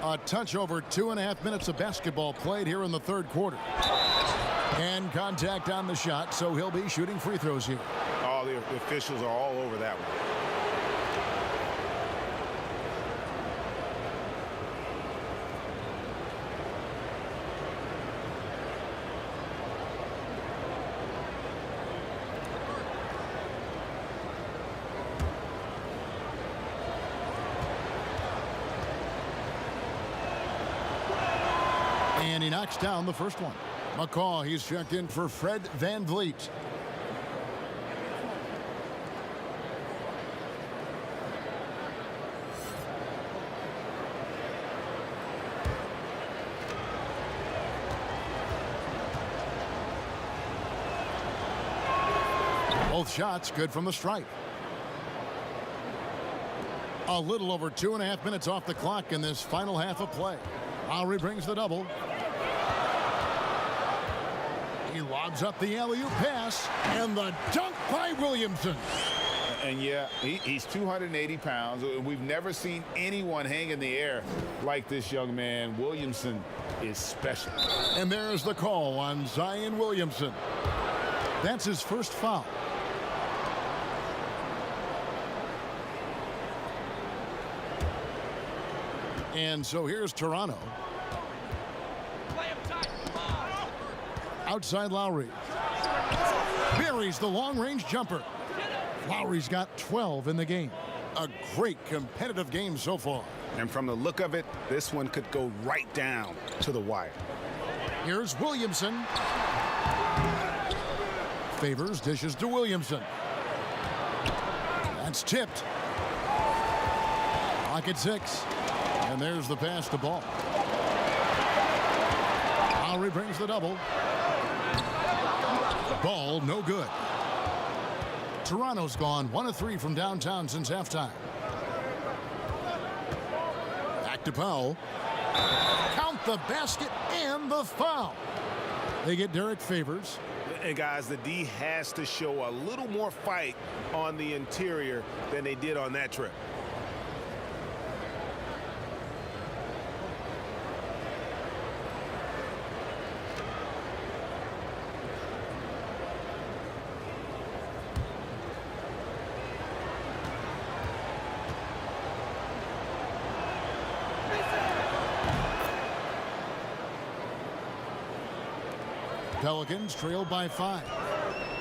A touch over 2.5 minutes of basketball played here in the third quarter. And contact on the shot, so he'll be shooting free throws here. Oh, the officials are all over that one. And he knocks down the first one. McCaw, he's checked in for Fred VanVleet. Both shots good from the stripe. A little over 2.5 minutes off the clock in this final half of play. Lowry brings the double. He lobs up the alley-oop pass, and the dunk by Williamson. And yeah, he's 280 pounds. We've never seen anyone hang in the air like this young man. Williamson is special. And there's the call on Zion Williamson. That's his first foul. And so here's Toronto. Outside Lowry. Buries the long-range jumper. Lowry's got 12 in the game. A great competitive game so far. And from the look of it, this one could go right down to the wire. Here's Williamson. Favors dishes to Williamson. That's tipped. Pocket 6. And there's the pass to Ball. Lowry brings the double. Ball no good. Toronto's gone 1 of 3 from downtown since halftime. Back to Powell. Count the basket and the foul. They get Derek Favors. And guys, the D has to show a little more fight on the interior than they did on that trip. Pelicans trailed by 5.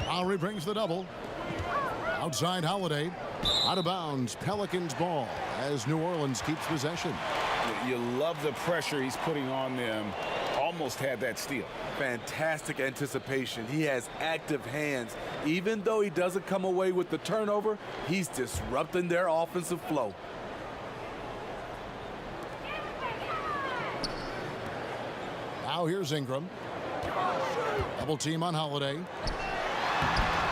Lowry brings the double. Outside Holiday. Out of bounds. Pelicans ball as New Orleans keeps possession. You love the pressure he's putting on them. Almost had that steal. Fantastic anticipation. He has active hands. Even though he doesn't come away with the turnover, he's disrupting their offensive flow. Now here's Ingram. Double team on Holiday.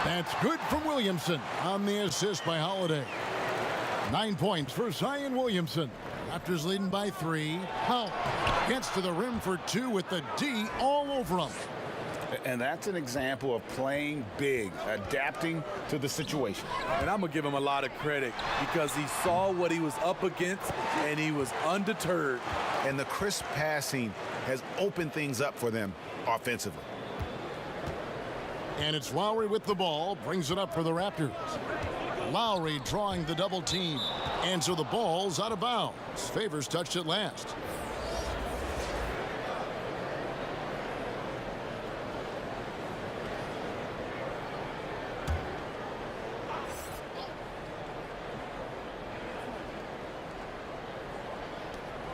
That's good from Williamson on the assist by Holiday. 9 points for Zion Williamson. Raptors leading by 3. Powell gets to the rim for 2 with the D all over him. And that's an example of playing big, adapting to the situation. And I'm going to give him a lot of credit because he saw what he was up against and he was undeterred. And the crisp passing has opened things up for them offensively. And it's Lowry with the ball, brings it up for the Raptors. Lowry drawing the double team. And so the ball's out of bounds. Favors touched it last.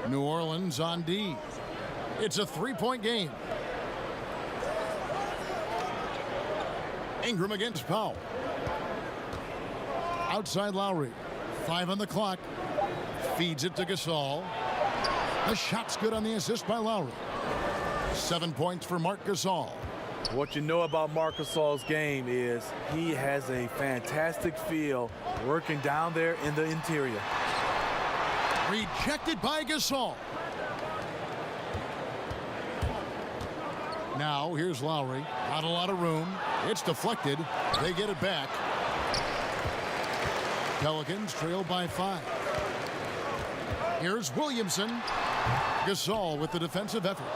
New Orleans on D. It's a 3-point game. Ingram against Powell. Outside Lowry. 5 on the clock. Feeds it to Gasol. The shot's good on the assist by Lowry. 7 points for Marc Gasol. What you know about Marc Gasol's game is he has a fantastic feel working down there in the interior. Rejected by Gasol. Now here's Lowry. Not a lot of room. It's deflected. They get it back. Pelicans trail by 5. Here's Williamson. Gasol with the defensive effort.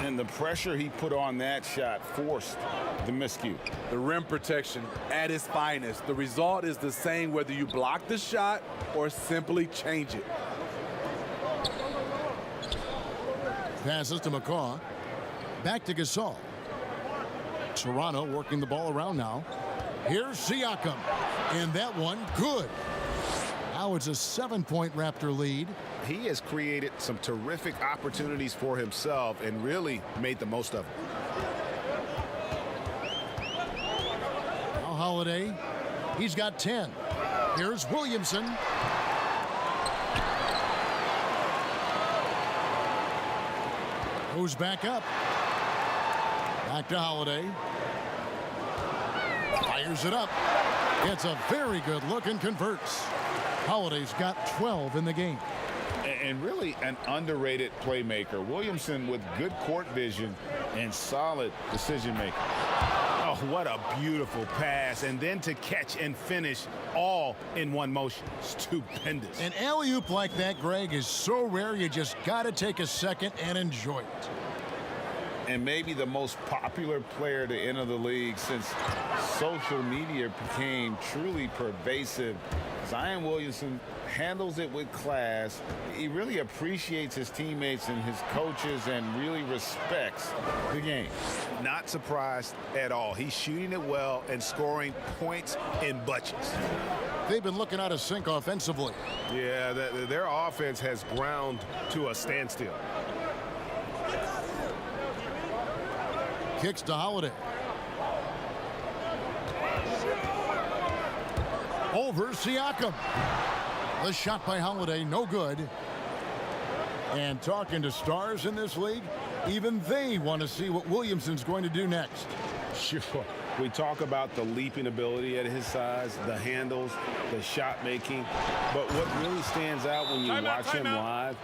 And the pressure he put on that shot forced the miscue. The rim protection at its finest. The result is the same whether you block the shot or simply change it. Passes to McCaw. Back to Gasol. Toronto working the ball around now. Here's Siakam. And that one good. Now it's a 7-point Raptor lead. He has created some terrific opportunities for himself and really made the most of them. Now Holiday. He's got 10. Here's Williamson. Goes back up. Back to Holiday. Fires it up. It's a very good look and converts. Holiday's got 12 in the game. And really an underrated playmaker. Williamson with good court vision and solid decision making. Oh, what a beautiful pass. And then to catch and finish all in one motion. Stupendous. An alley-oop like that, Greg, is so rare you just got to take a second and enjoy it. And maybe the most popular player to enter the league since social media became truly pervasive. Zion Williamson handles it with class. He really appreciates his teammates and his coaches and really respects the game. Not surprised at all. He's shooting it well and scoring points in bunches. They've been looking out of sync offensively. Yeah, their offense has ground to a standstill. Kicks to Holiday. Over Siakam. The shot by Holiday, no good. And talking to stars in this league, even they want to see what Williamson's going to do next. Sure. We talk about the leaping ability at his size, the handles, the shot making. But what really stands out when you watch him live,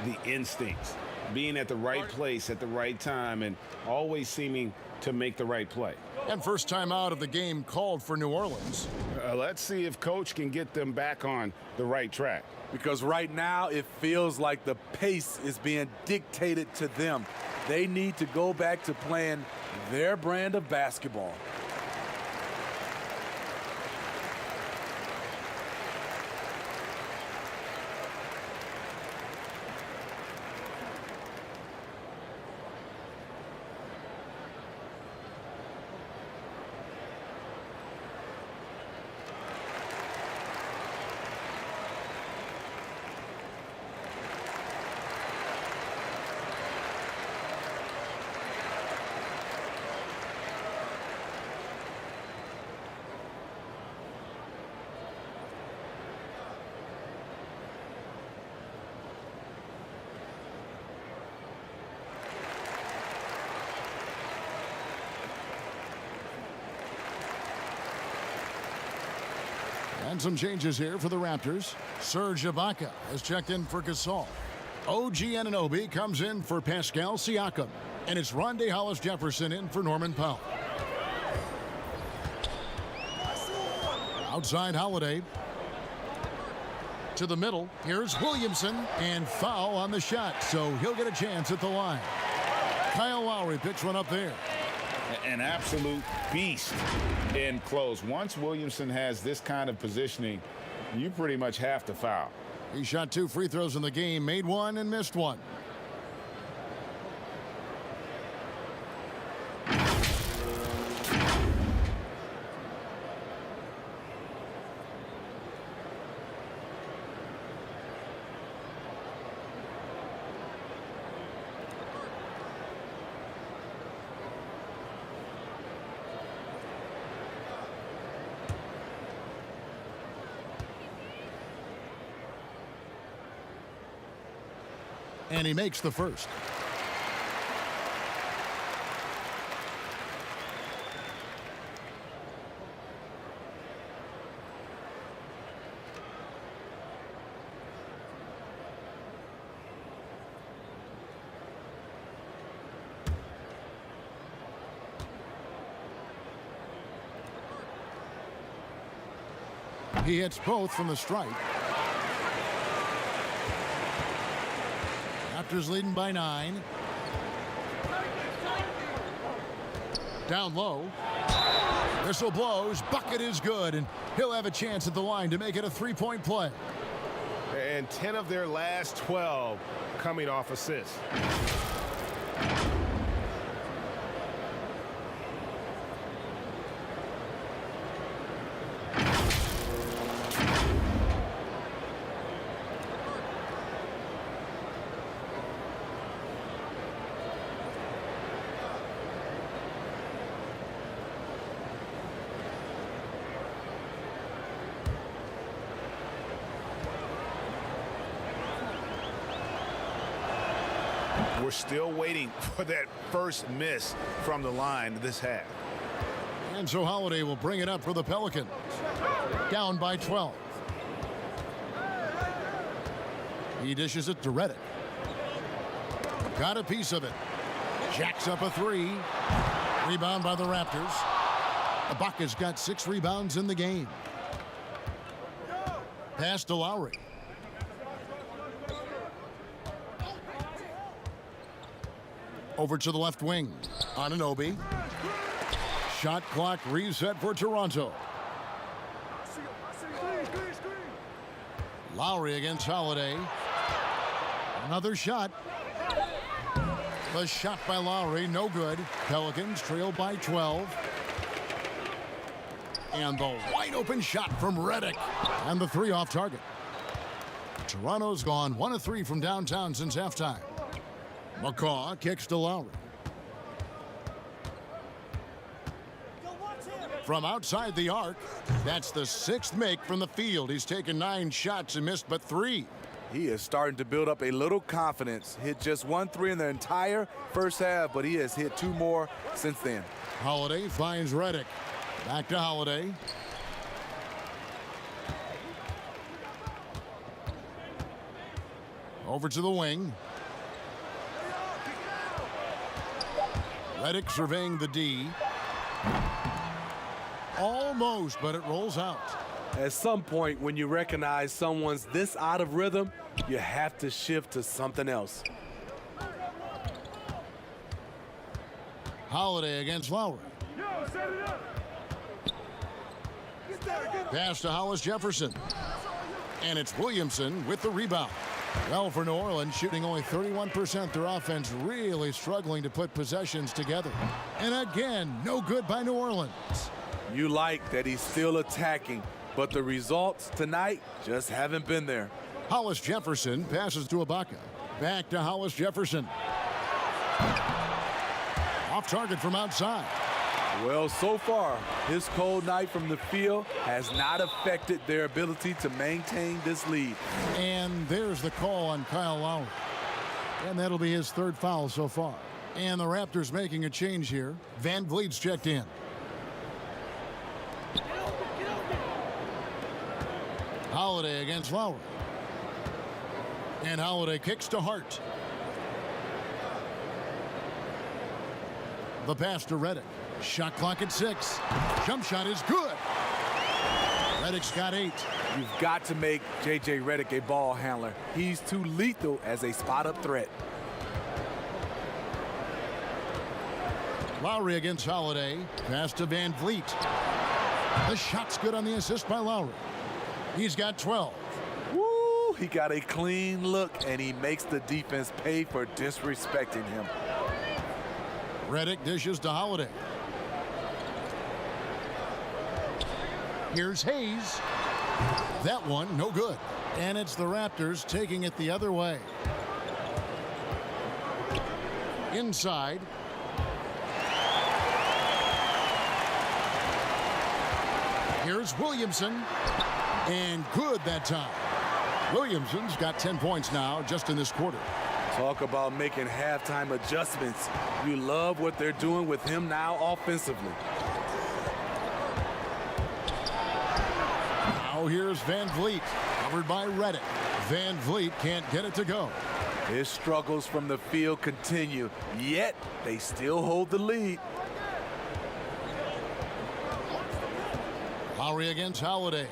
the instincts. Being at the right place at the right time and always seeming to make the right play. And first time out of the game called for New Orleans. Let's see if Coach can get them back on the right track. Because right now it feels like the pace is being dictated to them. They need to go back to playing their brand of basketball. And some changes here for the Raptors. Serge Ibaka has checked in for Gasol. OG Anunoby comes in for Pascal Siakam. And it's Rondae Hollis-Jefferson in for Norman Powell. Outside Holiday. To the middle. Here's Williamson. And foul on the shot. So he'll get a chance at the line. Kyle Lowry picks one up there. An absolute beast in close. Once Williamson has this kind of positioning, you pretty much have to foul. He shot 2 free throws in the game, made one and missed one. And he makes the first. He hits both from the stripe. Raptors leading by 9. Down low. Whistle blows. Bucket is good, and he'll have a chance at the line to make it a 3-point play. And 10 of their last 12 coming off assists. We're still waiting for that first miss from the line this half. And so Holiday will bring it up for the Pelicans. Down by 12. He dishes it to Redick. Got a piece of it. Jacks up a three. Rebound by the Raptors. Ibaka's got 6 rebounds in the game. Pass to Lowry. Over to the left wing. Anunoby. Shot clock reset for Toronto. Lowry against Holiday. Another shot. The shot by Lowry, no good. Pelicans trail by 12. And the wide open shot from Redick. And the 3 off target. Toronto's gone 1 of 3 from downtown since halftime. McCaw kicks to Lowry. From outside the arc, that's the 6th make from the field. He's taken 9 shots and missed but 3. He is starting to build up a little confidence. Hit just 1 3 in the entire first half, but he has hit 2 more since then. Holiday finds Redick. Back to Holiday. Over to the wing. Redick surveying the D. Almost, but it rolls out. At some point, when you recognize someone's this out of rhythm, you have to shift to something else. Holiday against Lowry. Pass to Hollis Jefferson. And it's Williamson with the rebound. Well, for New Orleans, shooting only 31%, their offense really struggling to put possessions together. And again, no good by New Orleans. You like that he's still attacking, but the results tonight just haven't been there. Hollis Jefferson passes to Ibaka. Back to Hollis Jefferson. Off target from outside. Well, so far, his cold night from the field has not affected their ability to maintain this lead. And there's the call on Kyle Lowry. And that'll be his 3rd foul so far. And the Raptors making a change here. Van Vliet's checked in. Holiday against Lowry. And Holiday kicks to Hart. The pass to Redick. Shot clock at 6. Jump shot is good. Redick's got 8. You've got to make J.J. Redick a ball handler. He's too lethal as a spot-up threat. Lowry against Holiday. Pass to Van Vliet. The shot's good on the assist by Lowry. He's got 12. Woo! He got a clean look, and he makes the defense pay for disrespecting him. Redick dishes to Holiday. Here's Hayes. That one, no good. And it's the Raptors taking it the other way. Inside. Here's Williamson. And good that time. Williamson's got 10 points now just in this quarter. Talk about making halftime adjustments. You love what they're doing with him now offensively. Now here's Van Vliet, covered by Redick. Van Vliet can't get it to go. His struggles from the field continue, yet they still hold the lead. Lowry against Holiday.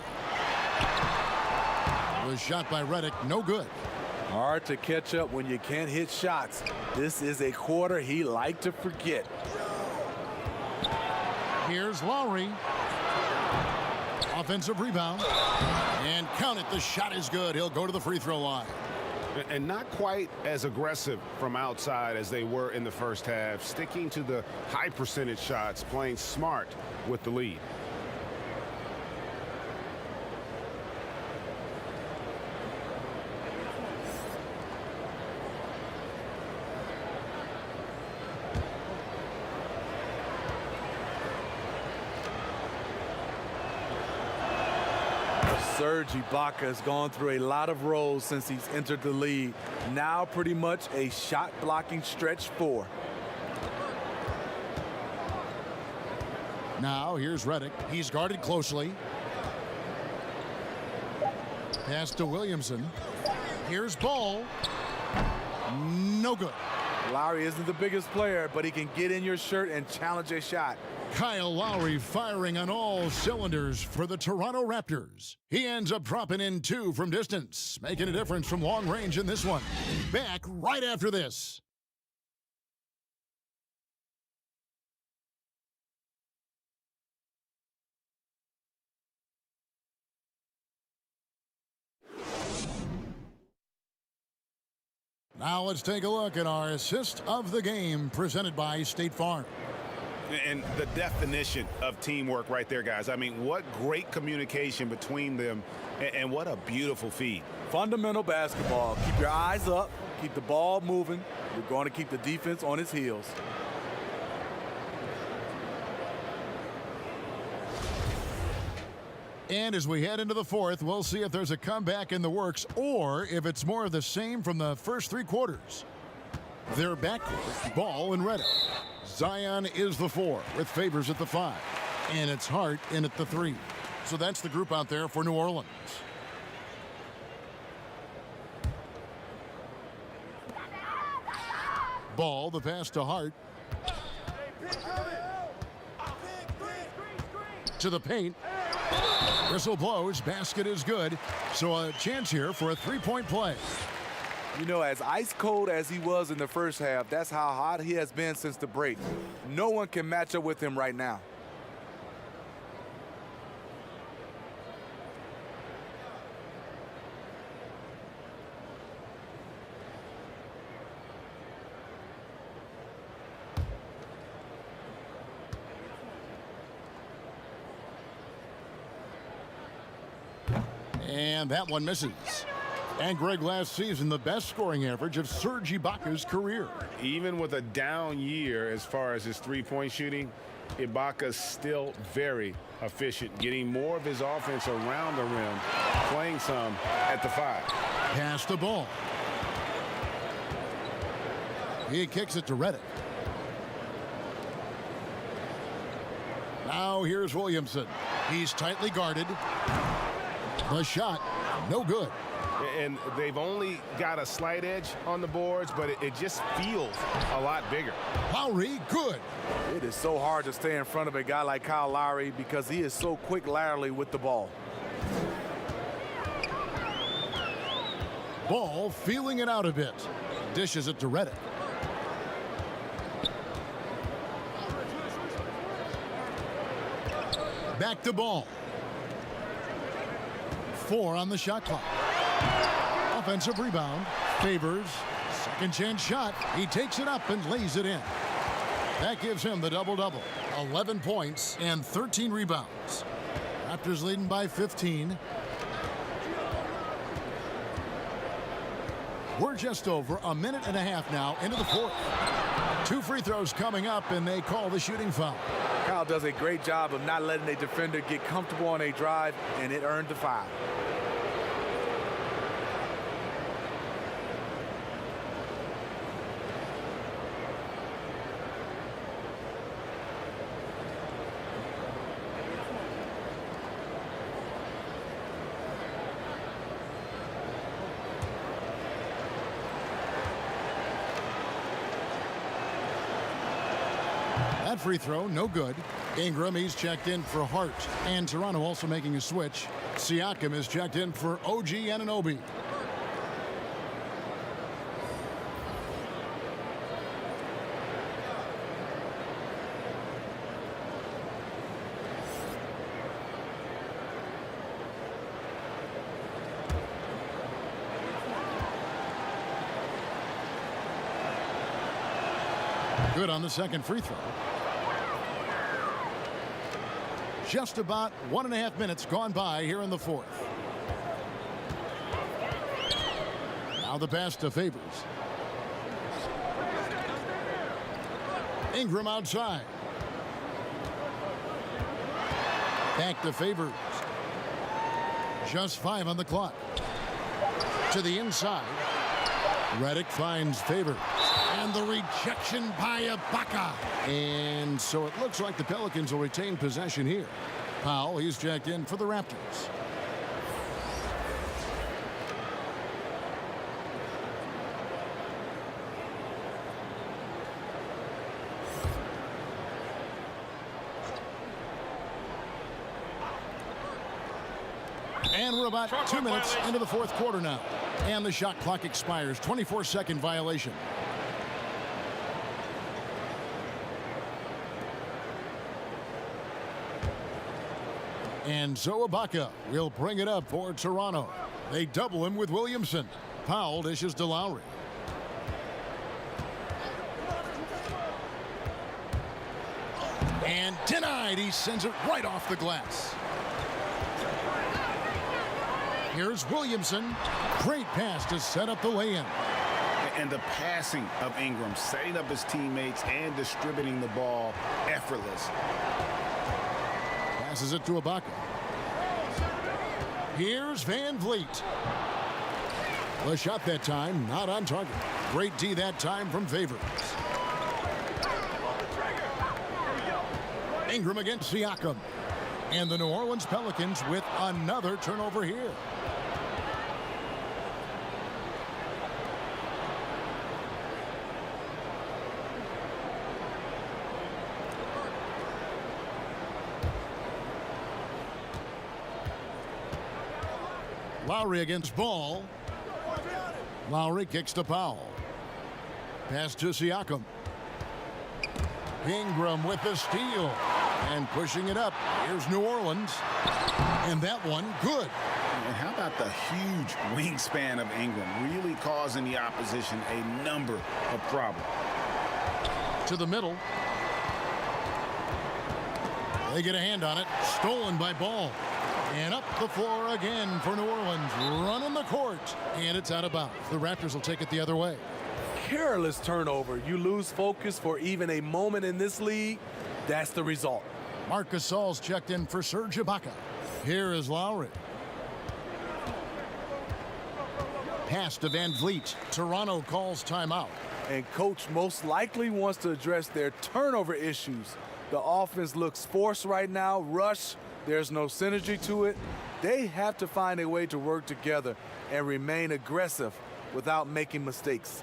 The shot by Redick, no good. Hard to catch up when you can't hit shots. This is a quarter he liked to forget. Here's Lowry. Offensive rebound. And count it, the shot is good. He'll go to the free throw line. And not quite as aggressive from outside as they were in the first half, sticking to the high percentage shots, playing smart with the lead. Serge Ibaka has gone through a lot of roles since he's entered the league. Now pretty much a shot blocking stretch 4. Now here's Redick. He's guarded closely. Pass to Williamson. Here's Ball. No good. Lowry isn't the biggest player, but he can get in your shirt and challenge a shot. Kyle Lowry firing on all cylinders for the Toronto Raptors. He ends up dropping in 2 from distance, making a difference from long range in this one. Back right after this. Now let's take a look at our assist of the game presented by State Farm. And the definition of teamwork right there, guys. I mean, what great communication between them, and what a beautiful feed. Fundamental basketball. Keep your eyes up. Keep the ball moving. You're going to keep the defense on its heels. And as we head into the fourth, we'll see if there's a comeback in the works or if it's more of the same from the first 3 quarters. They're backcourt, Ball and Reddick. Zion is the 4 with Favors at the 5. And it's Hart in at the 3. So that's the group out there for New Orleans. Ball, the pass to Hart. To the paint. Whistle blows, basket is good. So a chance here for a 3-point play. You know, as ice cold as he was in the first half, that's how hot he has been since the break. No one can match up with him right now. And that one misses. And Greg, last season, the best scoring average of Serge Ibaka's career. Even with a down year as far as his three-point shooting, Ibaka's still very efficient, getting more of his offense around the rim, playing some at the 5. Pass the ball. He kicks it to Reddick. Now here's Williamson. He's tightly guarded. The shot, no good. And they've only got a slight edge on the boards, but it just feels a lot bigger. Lowry, good. It is so hard to stay in front of a guy like Kyle Lowry because he is so quick laterally with the ball. Ball feeling it out a bit. Dishes it to Reddick. Back to Ball. 4 on the shot clock. Offensive rebound. Favors. Second chance shot. He takes it up and lays it in. That gives him the double-double. 11 points and 13 rebounds. Raptors leading by 15. We're just over a minute and a half now into the fourth. 2 free throws coming up, and they call the shooting foul. Kyle does a great job of not letting a defender get comfortable on a drive, and it earned the foul. That free throw, no good. Ingram, he's checked in for Hart. And Toronto also making a switch. Siakam is checked in for OG Anunoby. Good on the second free throw. Just about 1.5 minutes gone by here in the fourth. Now the pass to Favors. Ingram outside. Back to Favors. Just 5 on the clock. To the inside. Reddick finds Favors. And the rejection by Ibaka. And so it looks like the Pelicans will retain possession here. Powell, he's checked in for the Raptors. And we're about 2 minutes into the fourth quarter now. And the shot clock expires. 24-second violation. And so Ibaka will bring it up for Toronto. They double him with Williamson. Powell dishes to Lowry. And denied. He sends it right off the glass. Here's Williamson. Great pass to set up the lay-in. And the passing of Ingram, setting up his teammates and distributing the ball effortless. Passes it to Ibaka. Here's Van Vliet. The shot that time, not on target. Great D that time from Favors. Ingram against Siakam. And the New Orleans Pelicans with another turnover here. Lowry against Ball. Lowry kicks to Powell. Pass to Siakam. Ingram with the steal. And pushing it up. Here's New Orleans. And that one, good. And how about the huge wingspan of Ingram, really causing the opposition a number of problems. To the middle. They get a hand on it. Stolen by Ball. And up the floor again for New Orleans. Running the court. And it's out of bounds. The Raptors will take it the other way. Careless turnover. You lose focus for even a moment in this league. That's the result. Marc Gasol's checked in for Serge Ibaka. Here is Lowry. Pass to Van Vliet. Toronto calls timeout. And coach most likely wants to address their turnover issues. The offense looks forced right now. Rush. There's no synergy to it. They have to find a way to work together and remain aggressive without making mistakes.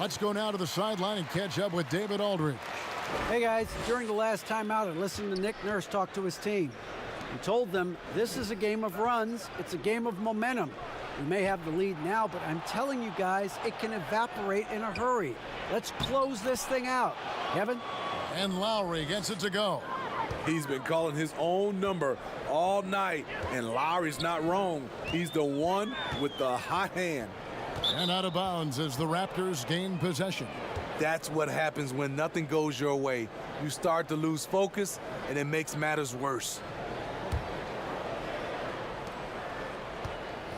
Let's go now to the sideline and catch up with David Aldridge. Hey guys, during the last timeout, I listened to Nick Nurse talk to his team. He told them this is a game of runs. It's a game of momentum. We may have the lead now, but I'm telling you guys, it can evaporate in a hurry. Let's close this thing out. Kevin? And Lowry gets it to go. He's been calling his own number all night, and Lowry's not wrong. He's the one with the hot hand. And out of bounds as the Raptors gain possession. That's what happens when nothing goes your way. You start to lose focus, and it makes matters worse.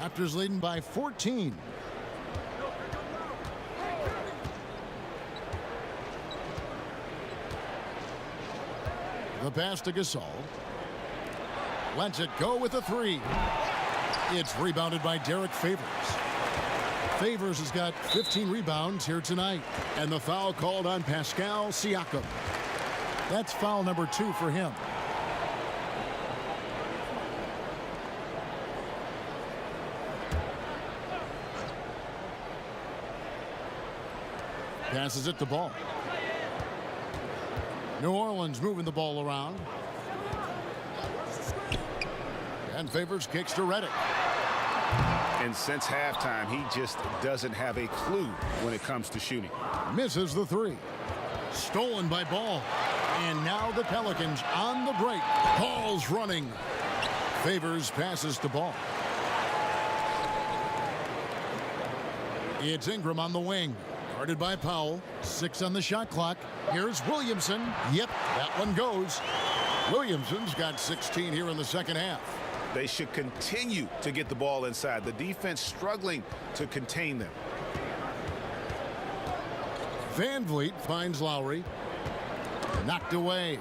Raptors leading by 14. The pass to Gasol. Lets it go with a three. It's rebounded by Derek Favors. Favors has got 15 rebounds here tonight. And the foul called on Pascal Siakam. That's foul number 2 for him. Passes it to Ball. New Orleans moving the ball around. And Favors kicks to Redick. And since halftime, he just doesn't have a clue when it comes to shooting. Misses the three. Stolen by Ball. And now the Pelicans on the break. Ball's running. Favors passes to Ball. It's Ingram on the wing. Guarded by Powell. 6 on the shot clock. Here's Williamson. Yep, that one goes. Williamson's got 16 here in the second half. They should continue to get the ball inside. The defense struggling to contain them. Van Vliet finds Lowry. Knocked away.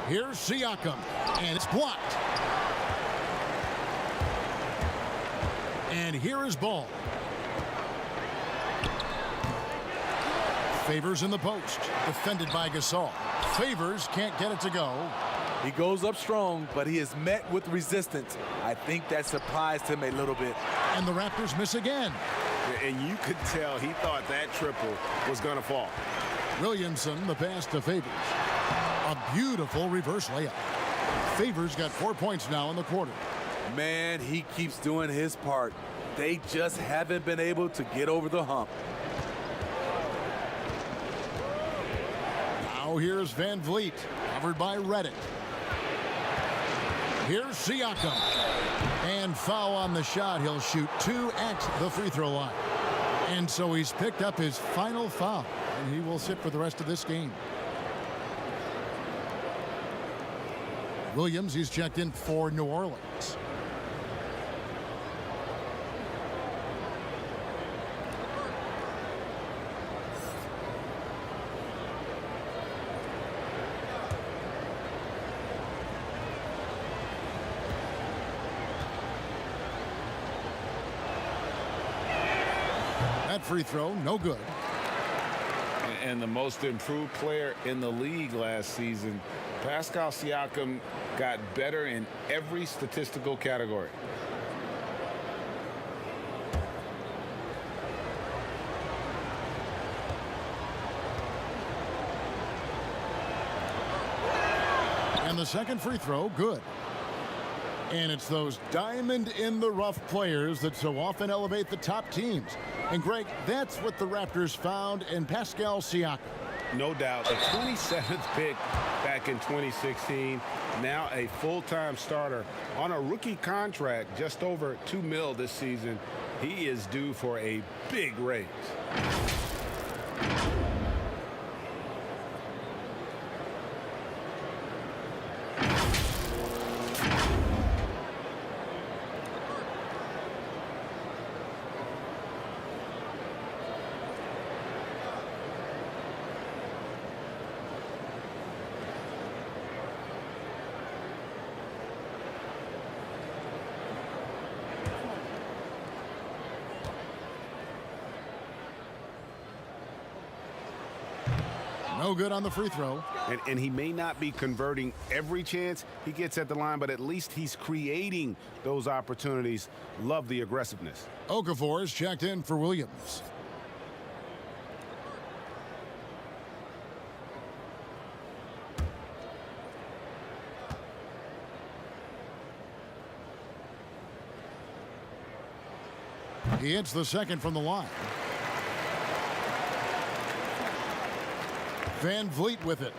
Here's Siakam, and it's blocked. And here is Ball. Favors in the post. Defended by Gasol. Favors can't get it to go. He goes up strong, but he is met with resistance. I think that surprised him a little bit. And the Raptors miss again. And you could tell he thought that triple was going to fall. Williamson, the pass to Favors. A beautiful reverse layup. Favors got 4 points now in the quarter. Man, he keeps doing his part. They just haven't been able to get over the hump. Now here's Van Vliet, covered by Reddick. Here's Siakam. And foul on the shot. He'll shoot 2 at the free throw line. And so he's picked up his final foul. And he will sit for the rest of this game. Williams, he's checked in for New Orleans. That free throw, no good. And the most improved player in the league last season, Pascal Siakam, got better in every statistical category. And the second free throw, good. And it's those diamond-in-the-rough players that so often elevate the top teams. And, Greg, that's what the Raptors found in Pascal Siakam. No doubt. A 27th pick back in 2016. Now a full-time starter on a rookie contract, just over $2 million this season. He is due for a big raise. No good on the free throw. And he may not be converting every chance he gets at the line, but at least he's creating those opportunities. Love the aggressiveness. Okafor is checked in for Williams. He hits the second from the line. Van Vliet with it.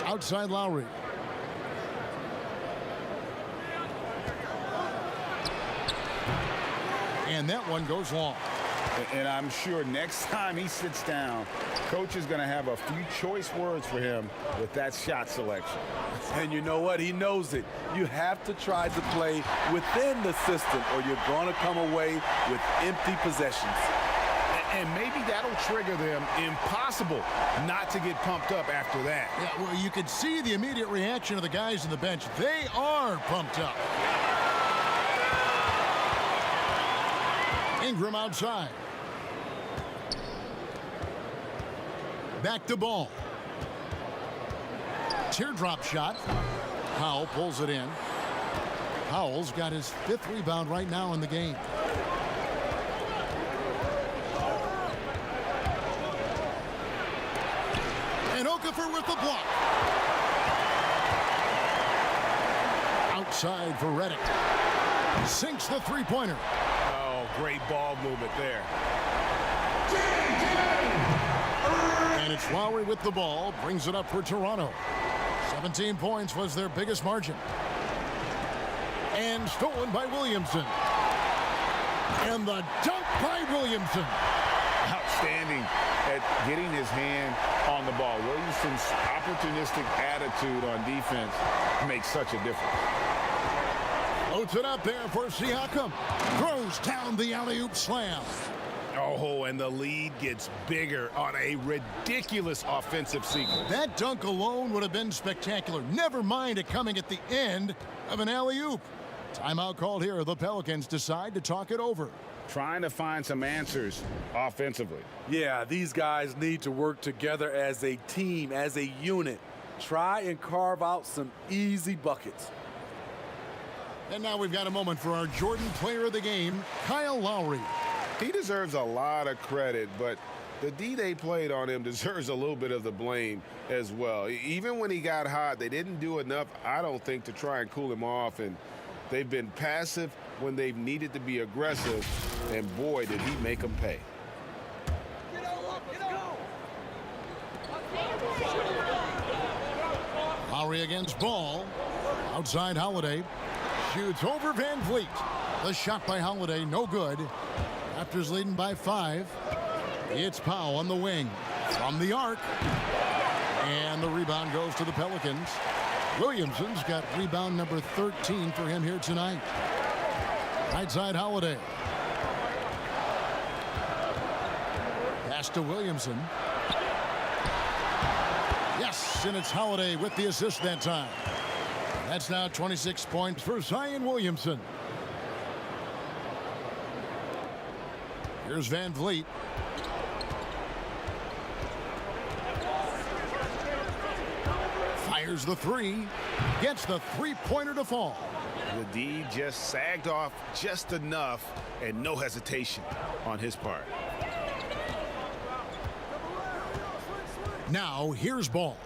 Outside Lowry. And that one goes long. And I'm sure next time he sits down, coach is going to have a few choice words for him with that shot selection. And you know what? He knows it. You have to try to play within the system or you're going to come away with empty possessions. And maybe that'll trigger them. Impossible not to get pumped up after that. Yeah, well, you can see the immediate reaction of the guys on the bench. They are pumped up. Ingram outside. Back to Ball. Teardrop shot. Powell pulls it in. Powell's got his 5th rebound right now in the game. And Okafor with the block. Outside for Reddick. Sinks the three-pointer. Oh, great ball movement there. And it's Lowry with the ball. Brings it up for Toronto. 17 points was their biggest margin. And stolen by Williamson. And the dunk by Williamson. Outstanding at getting his hand on the ball. Williamson's opportunistic attitude on defense makes such a difference. Loads it up there for Siakam. Throws down the alley-oop slam. Oh, and the lead gets bigger on a ridiculous offensive sequence. That dunk alone would have been spectacular. Never mind it coming at the end of an alley-oop. Timeout called here. The Pelicans decide to talk it over. Trying to find some answers offensively. Yeah, these guys need to work together as a team, as a unit. Try and carve out some easy buckets. And now we've got a moment for our Jordan player of the game, Kyle Lowry. He deserves a lot of credit, but the D they played on him deserves a little bit of the blame as well. Even when he got hot, they didn't do enough, I don't think, to try and cool him off. And they've been passive when they've needed to be aggressive, and boy, did he make them pay. Lowry against Ball. Outside Holiday. Shoots over Van Vliet. The shot by Holiday, no good. Raptors leading by 5. It's Powell on the wing. From the arc. And the rebound goes to the Pelicans. Williamson's got rebound number 13 for him here tonight. Right side Holiday. Pass to Williamson. Yes, and it's Holiday with the assist that time. That's now 26 points for Zion Williamson. Here's Van Vliet. Fires the three. Gets the three-pointer to fall. The D just sagged off just enough, and no hesitation on his part. Now, here's Ball.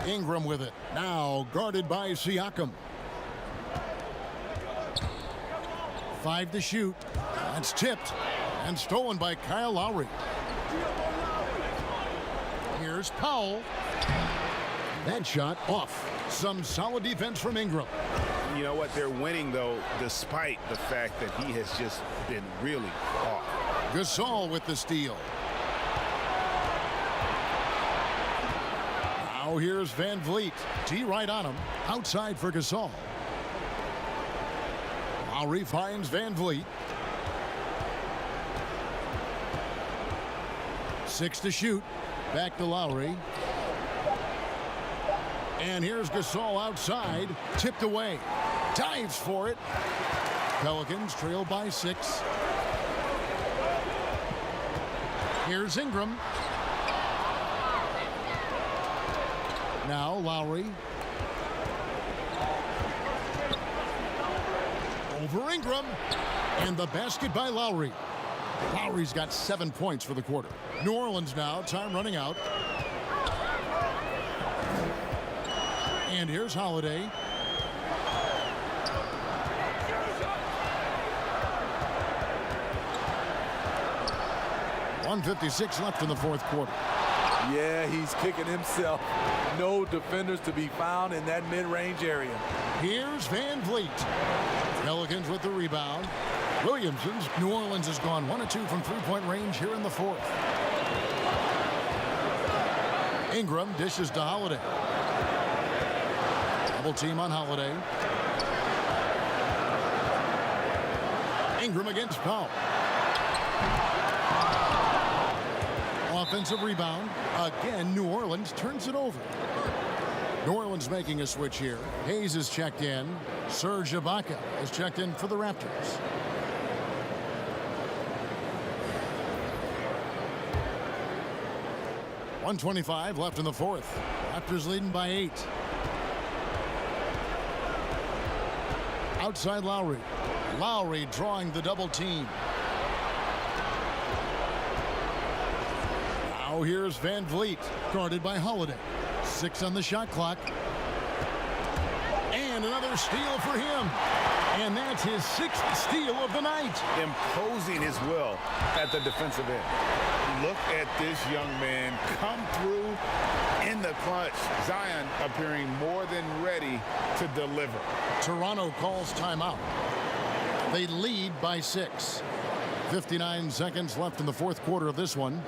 Ingram with it. Now guarded by Siakam. 5 to shoot. That's tipped and stolen by Kyle Lowry. Here's Powell. That shot off. Some solid defense from Ingram. You know what? They're winning, though, despite the fact that he has just been really off. Gasol with the steal. Now here's Van Vliet. T right on him. Outside for Gasol. Lowry finds Van Vliet. 6 to shoot. Back to Lowry. And here's Gasol outside. Tipped away. Dives for it. Pelicans trail by 6. Here's Ingram. Now Lowry. Over Ingram. And the basket by Lowry. Lowry's got 7 points for the quarter. New Orleans now. Time running out. And here's Holiday. .156 left in the fourth quarter. Yeah, he's kicking himself. No defenders to be found in that mid-range area. Here's Van Vliet. Pelicans with the rebound. Williamson's. New Orleans has gone 1 of 2 from three-point range here in the fourth. Ingram dishes to Holiday. Double team on Holiday. Ingram against Powell. Offensive rebound. Again, New Orleans turns it over. New Orleans making a switch here. Hayes is checked in. Serge Ibaka is checked in for the Raptors. .125 left in the fourth. Raptors leading by 8. Outside Lowry. Lowry drawing the double team. Now here's Van Vliet, guarded by Holiday. 6 on the shot clock. And another steal for him. And that's his 6th steal of the night. Imposing his will at the defensive end. Look at this young man come through in the clutch. Zion appearing more than ready to deliver. Toronto calls timeout. They lead by 6. 59 seconds left in the fourth quarter of this one.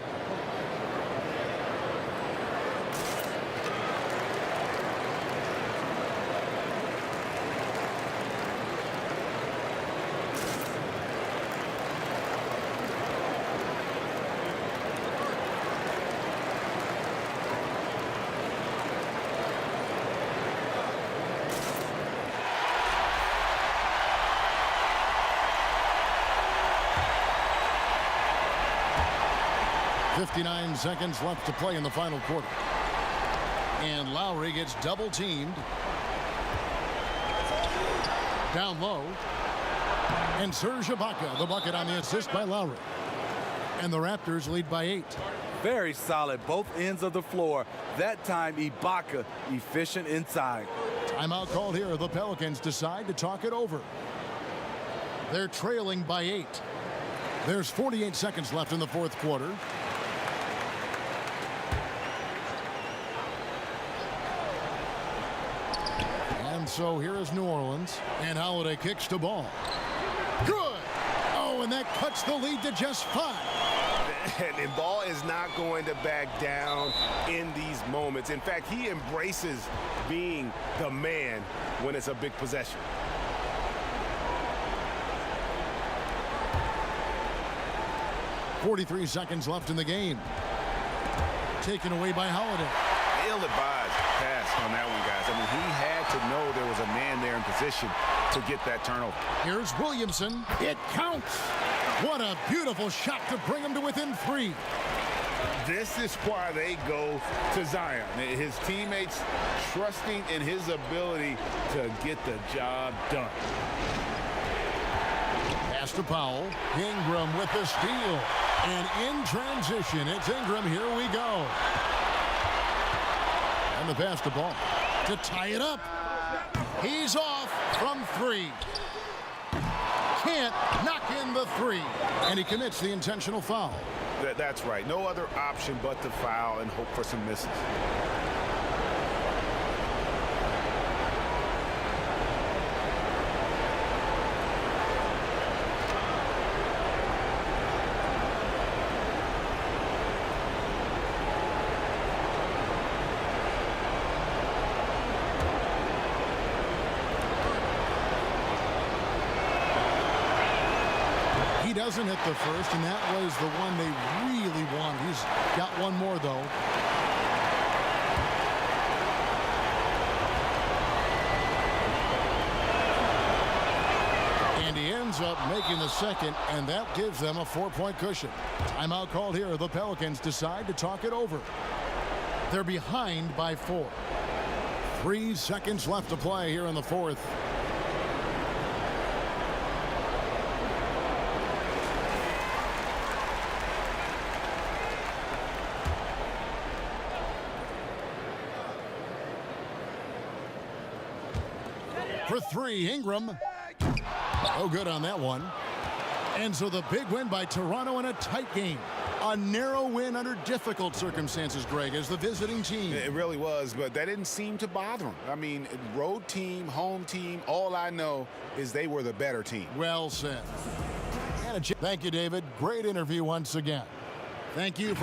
.59 seconds left to play in the final quarter. And Lowry gets double teamed. Down low. And Serge Ibaka, the bucket on the assist by Lowry. And the Raptors lead by 8. Very solid, both ends of the floor. That time, Ibaka efficient inside. Timeout called here. The Pelicans decide to talk it over. They're trailing by 8. There's 48 seconds left in the fourth quarter. And so here is New Orleans. And Holiday kicks to ball. Good! Oh, and that cuts the lead to just 5. And Ball is not going to back down in these moments. In fact, he embraces being the man when it's a big possession. .43 seconds left in the game. Taken away by Holiday. Ill-advised pass on that one, guys. I mean, he had to know there was a man there in position to get that turnover. Here's Williamson. It counts. What a beautiful shot to bring him to within 3. This is why they go to Zion. His teammates trusting in his ability to get the job done. Pass to Powell. Ingram with the steal. And in transition, it's Ingram. Here we go. And the pass to Ball to tie it up. He's off from 3. Can't knock in the 3. And he commits the intentional foul. That's right. No other option but to foul and hope for some misses. Doesn't hit the first, and that was the one they really wanted. He's got one more, though. And he ends up making the second, and that gives them a 4-point cushion. Timeout called here. The Pelicans decide to talk it over. They're behind by 4. 3 seconds left to play here in the fourth. For 3, Ingram. Oh, good on that one. And so the big win by Toronto in a tight game. A narrow win under difficult circumstances, Greg, as the visiting team. It really was, but that didn't seem to bother them. I mean, road team, home team, all I know is they were the better team. Well said. Thank you, David. Great interview once again. Thank you for